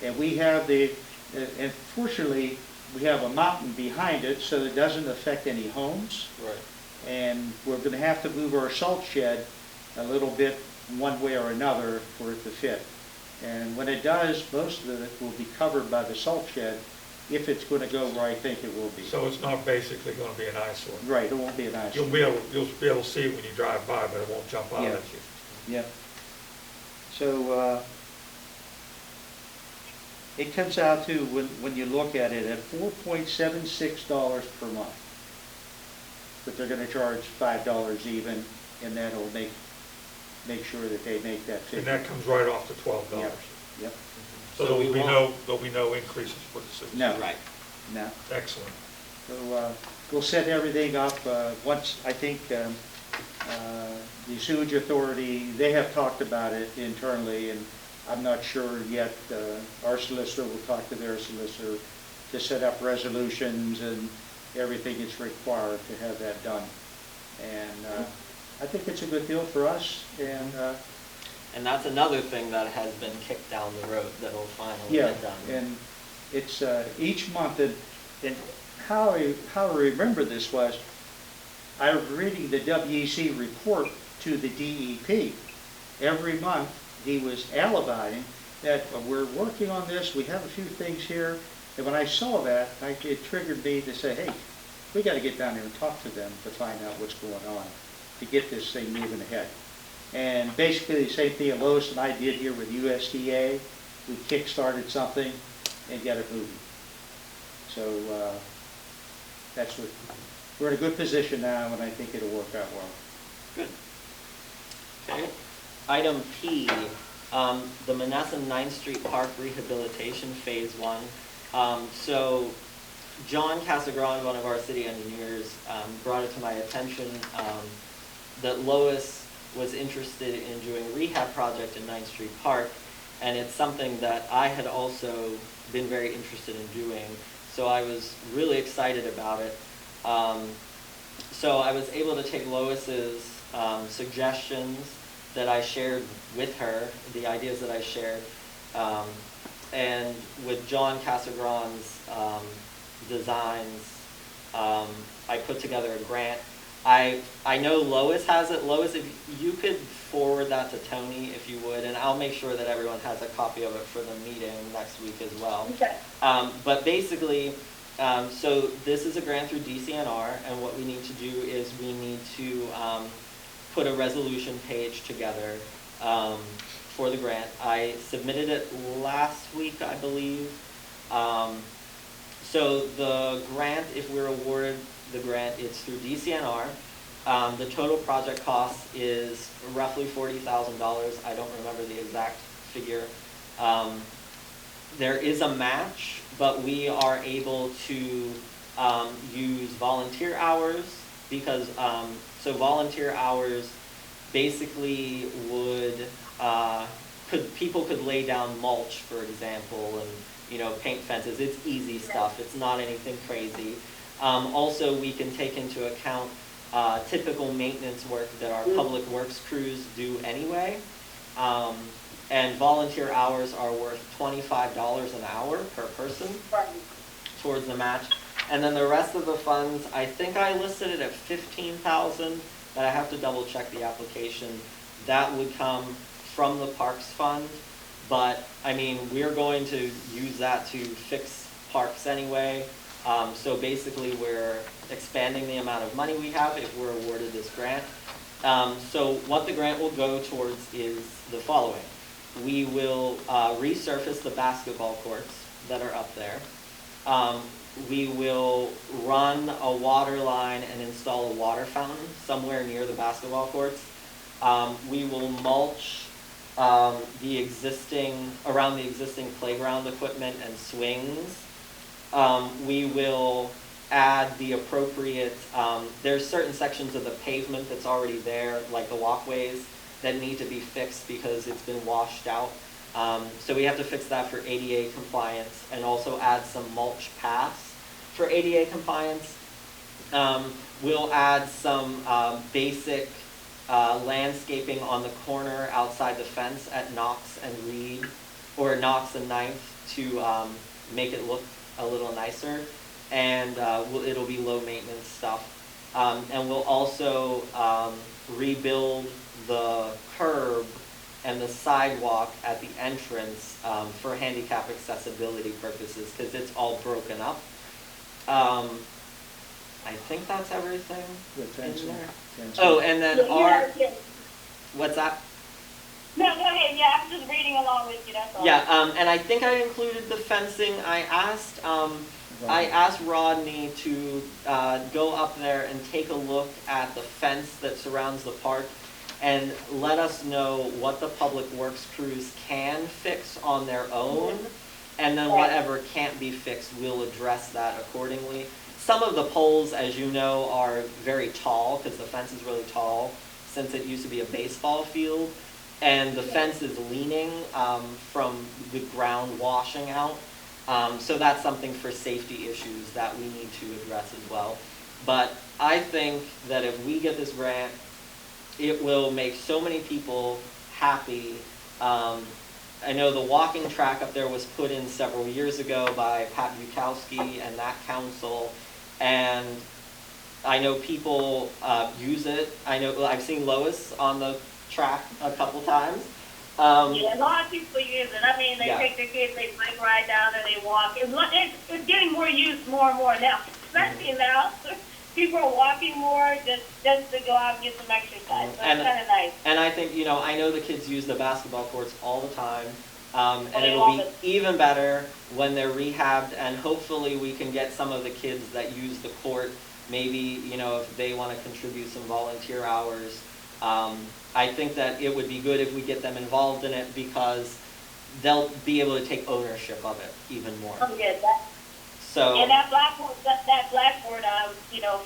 And we have and fortunately, we have a mountain behind it, so it doesn't affect any homes. Right. And we're going to have to move our salt shed a little bit one way or another for it to fit. And when it does, most of it will be covered by the salt shed if it's going to go where I think it will be. So it's not basically going to be an eyesore. Right, it won't be an eyesore. You'll be able to see it when you drive by, but it won't jump out Yeah. at you. Yeah. So it comes out to, when you look at it, at $4.76 per month. But they're going to charge $5 even, and that'll make sure that they make that figure. And that comes right off the $12. Yep. Yep. So So we there'll be no increases for the citizens. No. Right. No. Excellent. So we'll set everything up once, I think, the sewage authority, they have talked about it internally, and I'm not sure yet. Our solicitor will talk to their solicitor to set up resolutions and everything that's required to have that done. And I think it's a good deal for us, And that's another thing that has been kicked down the road that'll finally yeah, get done. and it's each month, and how I remember this was, I was reading the WEC report to the DEP. Every month, he was alibiing that we're working on this, we have a few things here, and when I saw that, it triggered me to say, hey, we got to get down there and talk to them to find out what's going on, to get this thing moving ahead. And basically the same thing Lois and I did here with USDA. We kick-started something and got it moving. So that's what, we're in a good position now, and I think it'll work out well. Good. Okay. Item P, the Monessen 9th Street Park Rehabilitation Phase 1. So John Casagrande, one of our city engineers, brought it to my attention that Lois was interested in doing a rehab project in 9th Street Park, and it's something that I had also been very interested in doing, so I was really excited about it. So I was able to take Lois's suggestions that I shared with her, the ideas that I shared, and with John Casagrande's designs, I put together a grant. I know Lois has it. Lois, if you could forward that to Tony, if you would, and I'll make sure that everyone has a copy of it for the meeting next week as well. Okay. But basically, so this is a grant through DCNR, and what we need to do is we need to put a resolution page together for the grant. I submitted it last week, I believe. So the grant, if we're awarded the grant, it's through DCNR. The total project cost is roughly $40,000. I don't remember the exact figure. There is a match, but we are able to use volunteer hours because so volunteer hours basically would people could lay down mulch, for example, and paint fences. It's easy stuff. It's not anything crazy. Also, we can take into account typical maintenance work that our public works crews do anyway. And volunteer hours are worth $25 an hour per person towards the match. And then the rest of the funds, I think I listed it at $15,000, but I have to double check the application. That would come from the Parks Fund, but, I mean, we're going to use that to fix parks anyway. So basically, we're expanding the amount of money we have if we're awarded this grant. So what the grant will go towards is the following. We will resurface the basketball courts that are up there. We will run a water line and install a water fountain somewhere near the basketball courts. We will mulch around the existing playground equipment and swings. We will add the appropriate, there's certain sections of the pavement that's already there, like the walkways, that need to be fixed because it's been washed out. So we have to fix that for ADA compliance and also add some mulch paths for ADA compliance. We'll add some basic landscaping on the corner outside the fence at Knox and Reed, or Knox and Ninth, to make it look a little nicer. And it'll be low maintenance stuff. And we'll also rebuild the curb and the sidewalk at the entrance for handicap accessibility purposes, because it's all broken up. I think that's everything The fencing. in there. Fencing. Oh, and then what's that? No, go ahead, yeah, I'm just reading along with you, that's all. Yeah, and I think I included the fencing. I asked Rodney to go up there and take a look at the fence that surrounds the park and let us know what the public works crews can fix on their own, and then whatever can't be fixed, we'll address that accordingly. Some of the poles, as you know, are very tall because the fence is really tall since it used to be a baseball field, and the fence is leaning from the ground washing out. So that's something for safety issues that we need to address as well. But I think that if we get this grant, it will make so many people happy. I know the walking track up there was put in several years ago by Pat Bukowski and that council, and I know people use it. I know I've seen Lois on the track a couple times. Yeah, a lot of people use it. I mean, they Yeah. take their kids, they bike ride down there, they walk. It's getting more used more and more now, especially now. People are walking more just to go out and get some exercise. So And- it's kind of nice. And I think, I know the kids use the basketball courts all the time. And they it'll be love it. even better when they're rehabbed, and hopefully we can get some of the kids that use the court, maybe, if they want to contribute some volunteer hours. I think that it would be good if we get them involved in it because they'll be able to take ownership of it even more. Oh, yeah, So, and that blackboard, for the you know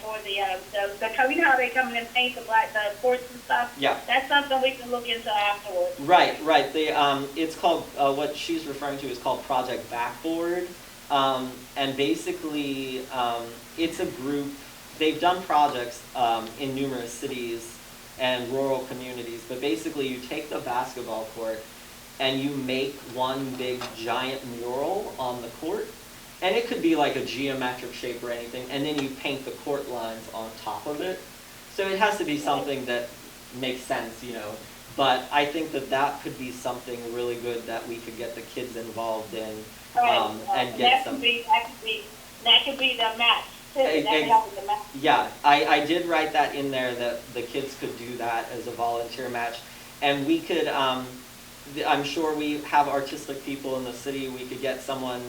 how they come in and paint the boards and stuff? yeah. That's something we can look into afterwards. Right. It's called, what she's referring to is called Project Backboard. And basically, it's a group, they've done projects in numerous cities and rural communities, but basically you take the basketball court and you make one big giant mural on the court, and it could be like a geometric shape or anything, and then you paint the court lines on top of it. So it has to be something that makes sense, but I think that could be something really good that we could get the kids involved in, and get some. That could be the match. Too. That could help with the match. Yeah, I did write that in there, that the kids could do that as a volunteer match. And we could, I'm sure we have artistic people in the city, we could get someone,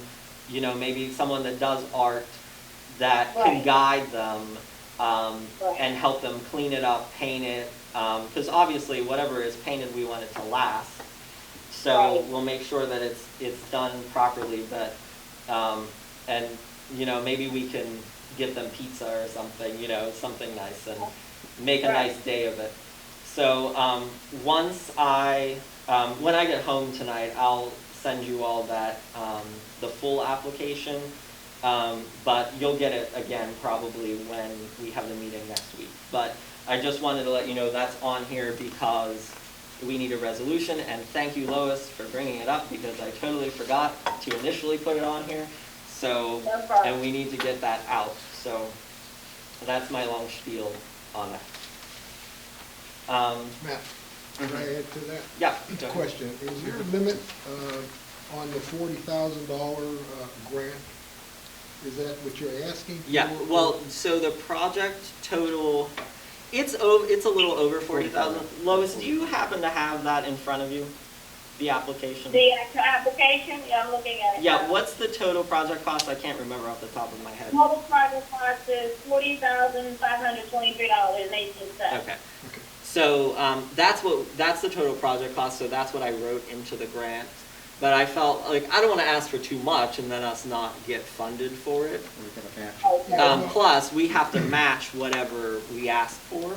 maybe someone that does art that can Right. guide them Right. and help them clean it up, paint it, because obviously whatever is painted, we want it to last. So Right. we'll make sure that it's done properly, but, and, maybe we can get them pizza or something, something nice, and make a Right. nice day of it. So once when I get home tonight, I'll send you all that, the full application, but you'll get it again probably when we have the meeting next week. But I just wanted to let you know that's on here because we need a resolution, and thank you, Lois, for bringing it up because I totally forgot to initially put it on here. So, No problem. and we need to get that out. So that's my long spiel on that. Matt, Can I add to that? Yeah. go ahead. Question, is there a limit on the $40,000 grant? Is that what you're asking? Yeah, for? well, so the project total, it's a little over 40,000. Lois, do you happen to have that in front of you? The application? The actual application, yeah, I'm looking at it. Yeah, now. what's the total project cost? I can't remember off the top of my head. Total project cost is $40,523.18. Okay. So, that's the total project cost, so that's what I wrote into the grant. But I felt like, I don't wanna ask for too much and then us not get funded for it. We're gonna match. Okay. Plus, we have to match whatever we ask for.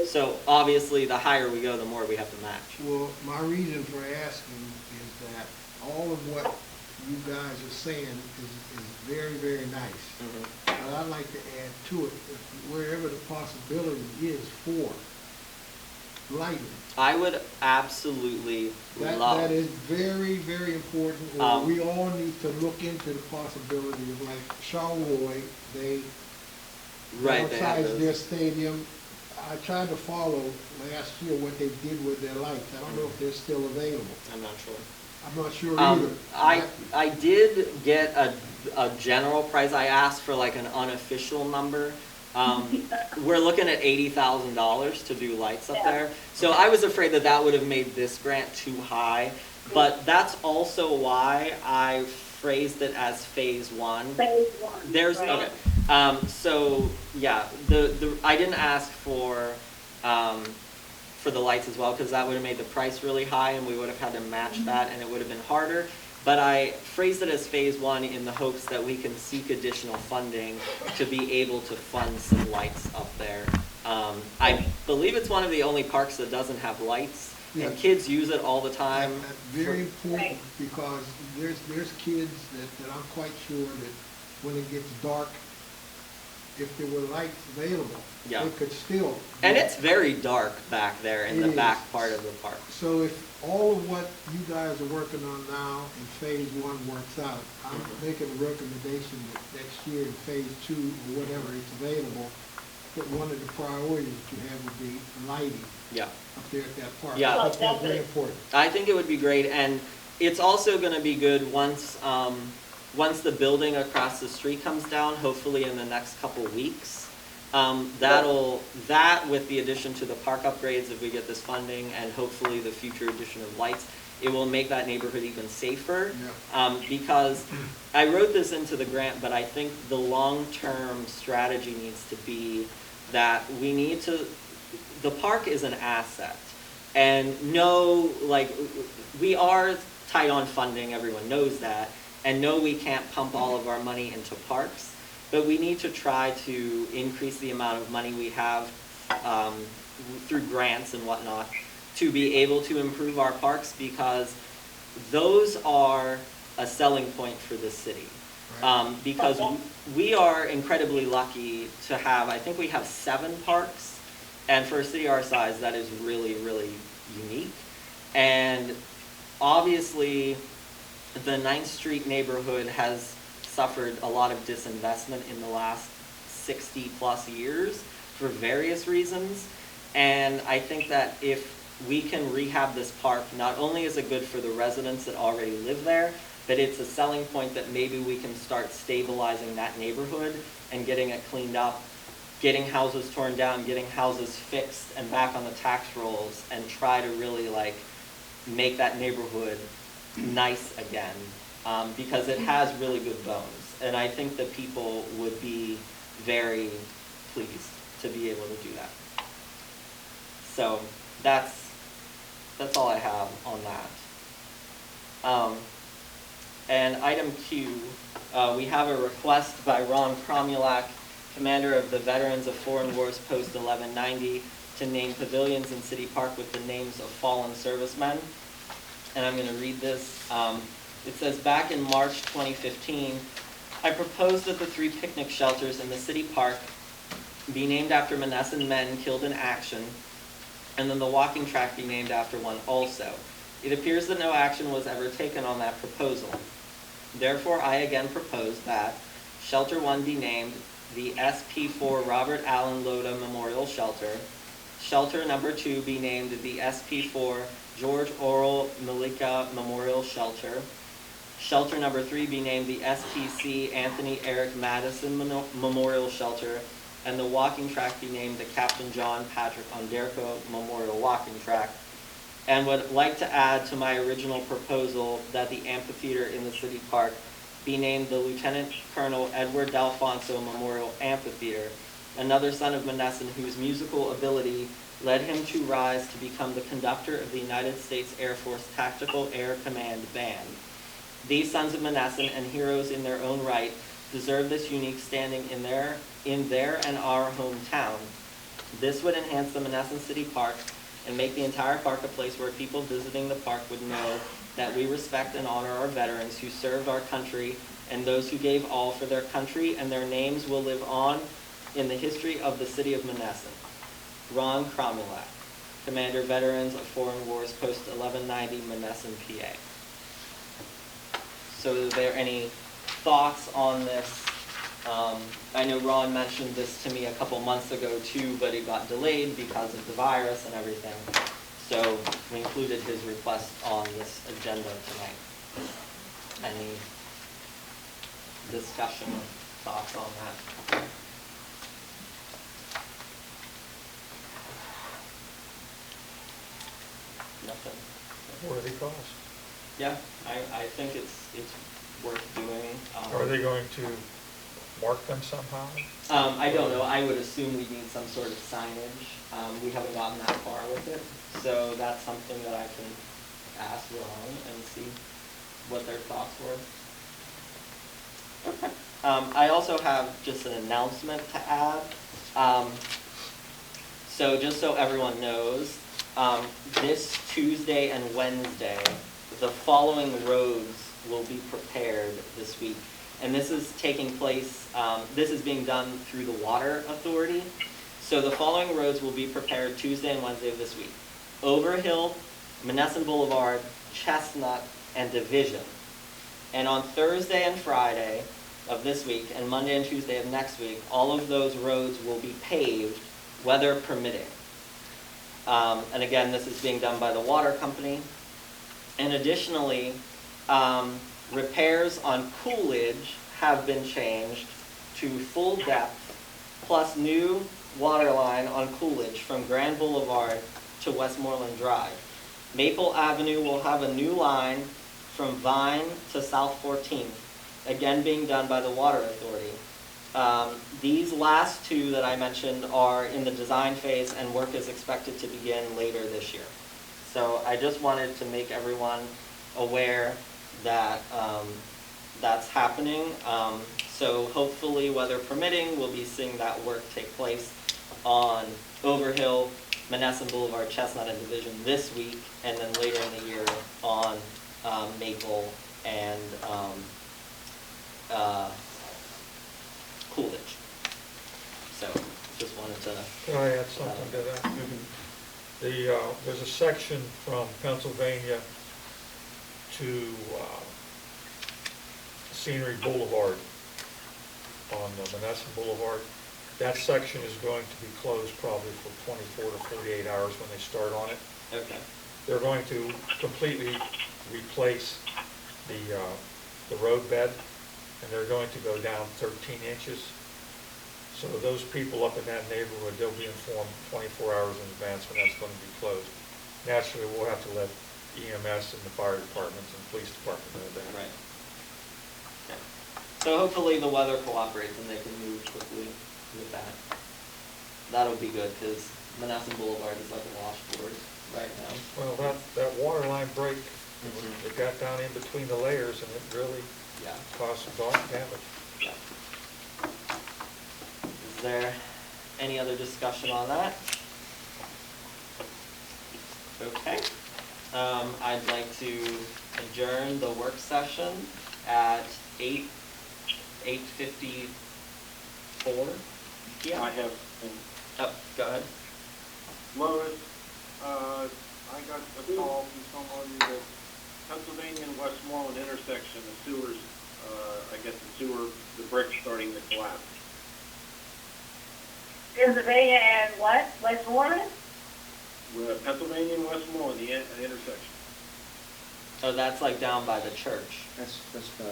So obviously, the higher we go, the more we have to match. Well, my reason for asking is that all of what you guys are saying is very, very nice. Mhm. But I'd like to add to it, wherever the possibility is for lighting. I would absolutely love. That is very, very important. We all need to look into the possibility of, like Charleroi, they Right, they have outside those. their stadium. I tried to follow last year what they did with their lights. I don't know if they're still available. I'm not sure. I'm not sure either. I did get a general price. I asked for like an unofficial number. We're looking at $80,000 to do lights up Yeah. there. So I was afraid that that would have made this grant too high. But that's also why I phrased it as phase one. Phase one. There's, right? okay. So, yeah, I didn't ask for the lights as well, because that would have made the price really high, and we would have had to match that, and it would have been harder. But I phrased it as phase one in the hopes that we can seek additional funding to be able to fund some lights up there. I believe it's one of the only parks that doesn't have lights, Yeah. and kids use it all the time. That's very important, because there's kids that I'm quite sure that when it gets dark, if there were lights available, Yeah. they could still. And it's very dark back there in It the is. back part of the park. So if all of what you guys are working on now in phase one works out, I'm making a recommendation that next year in phase two, or whatever is available, that one of the priorities that you have would be lighting Yeah. up there at that park. Yeah. I think that's very important. I think it would be great, and it's also gonna be good once the building across the street comes down, hopefully in the next couple weeks. That with the addition to the park upgrades, if we get this funding, and hopefully the future addition of lights, it will make that neighborhood even safer. Yeah. Because I wrote this into the grant, but I think the long-term strategy needs to be that the park is an asset. And we are tight on funding, everyone knows that, and no, we can't pump all of our money into parks, but we need to try to increase the amount of money we have through grants and whatnot to be able to improve our parks, because those are a selling point for this city. Because we are incredibly lucky to have, I think we have 7 parks, and for a city our size, that is really, really unique. And obviously, the 9th Street neighborhood has suffered a lot of disinvestment in the last 60+ years for various reasons. And I think that if we can rehab this park, not only is it good for the residents that already live there, but it's a selling point that maybe we can start stabilizing that neighborhood and getting it cleaned up, getting houses torn down, getting houses fixed and back on the tax rolls, and try to really make that neighborhood nice again, because it has really good bones, and I think that people would be very pleased to be able to do that. So that's all I have on that. And item Q, we have a request by Ron Cromulak, commander of the Veterans of Foreign Wars Post 1190, to name pavilions in City Park with the names of fallen servicemen. And I'm going to read this. It says, back in March 2015, I proposed that the 3 picnic shelters in the city park be named after Monessen men killed in action, and then the walking track be named after one also. It appears that no action was ever taken on that proposal. Therefore, I again propose that Shelter 1 be named the SP4 Robert Allen Loda Memorial Shelter, Shelter number 2 be named the SP4 George Oral Malika Memorial Shelter. Shelter number 3 be named the SPC Anthony Eric Madison Memorial Shelter, and the walking track be named the Captain John Patrick Onderko Memorial Walking Track. And would like to add to my original proposal that the amphitheater in the city park be named the Lieutenant Colonel Edward D'Alfonso Memorial Amphitheater, another son of Monessen whose musical ability led him to rise to become the conductor of the United States Air Force Tactical Air Command Band. These sons of Monessen, and heroes in their own right, deserve this unique standing in their and our hometown. This would enhance the Monessen City Park and make the entire park a place where people visiting the park would know that we respect and honor our veterans who served our country and those who gave all for their country, and their names will live on in the history of the city of Monessen. Ron Cromulak, Commander Veterans of Foreign Wars, Post 1190, Monessen, PA. So are there any thoughts on this? I know Ron mentioned this to me a couple months ago too, but it got delayed because of the virus and everything. So we included his request on this agenda tonight. Any discussion or thoughts on that? Nothing. What are they cost? Yeah, I think it's worth doing. Are they going to mark them somehow? I don't know. I would assume we need some sort of signage. We haven't gotten that far with it, so that's something that I can ask Ron and see what their thoughts were. Okay. I also have just an announcement to add. So just so everyone knows, this Tuesday and Wednesday, the following roads will be prepared this week. And this is taking place, this is being done through the Water Authority. So the following roads will be prepared Tuesday and Wednesday of this week: Overhill, Monessen Boulevard, Chestnut, and Division. And on Thursday and Friday of this week, and Monday and Tuesday of next week, all of those roads will be paved, weather permitting. And again, this is being done by the water company. And additionally, repairs on Coolidge have been changed to full depth, plus new water line on Coolidge from Grand Boulevard to Westmoreland Drive. Maple Avenue will have a new line from Vine to South 14th, again being done by the Water Authority. These last two that I mentioned are in the design phase, and work is expected to begin later this year. So I just wanted to make everyone aware that that's happening. So hopefully, weather permitting, we'll be seeing that work take place on Overhill, Monessen Boulevard, Chestnut, and Division this week, and then later in the year on Maple and Coolidge. So just wanted to... Can I add something to that? There's a section from Pennsylvania to Scenery Boulevard on Monessen Boulevard. That section is going to be closed probably for 24 to 48 hours when they start on it. Okay. They're going to completely replace the road bed, and they're going to go down 13 inches. So those people up in that neighborhood, they'll be informed 24 hours in advance when that's going to be closed. Naturally, we'll have to let EMS and the fire departments and police department know that. Right. Okay. So hopefully the weather cooperates and they can move quickly with that. That'll be good, because Monessen Boulevard is like a washboard right now. Well, that water line break, it got down in between the layers, and it really caused some dark damage. Yeah. Is there any other discussion on that? Okay. I'd like to adjourn the work session at 8:54 p.m. I have, Oh, go ahead. Lois, I got a call from someone that Pennsylvania and Westmoreland intersection, the sewers, I guess the brick's starting to collapse. Pennsylvania and what? Westmoreland? Pennsylvania and Westmore, the intersection. Oh, that's like down by the church. That's by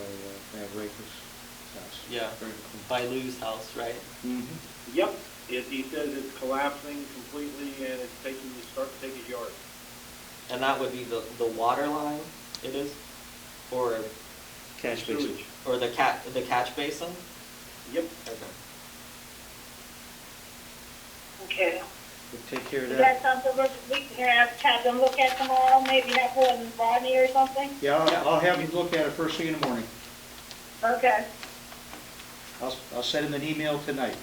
Raker's house. Yeah, Very cool. by Lou's house, right? Mm-hmm. Yep, he says it's collapsing completely and it's start to take his yard. And that would be the water line, it is? Or Catch basin. Sewage. or the catch basin? Yep. Okay. Okay. We'll take care of Is that. that something we can have them look at tomorrow, maybe have one in Rodney or something? Yeah, I'll have him look at it first thing in the morning. Okay, I'll send him an email tonight.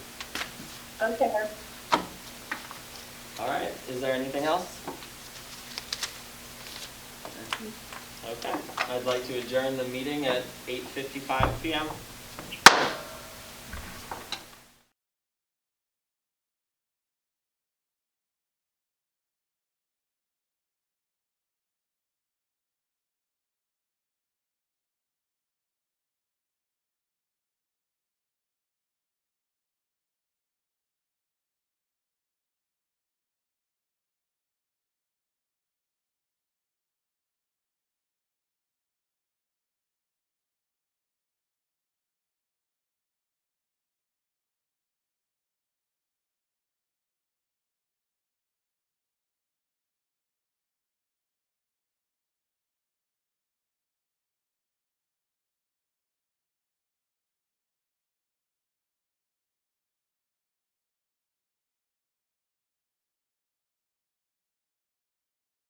okay. All right, is there anything else? Okay, I'd like to adjourn the meeting at 8:55 PM.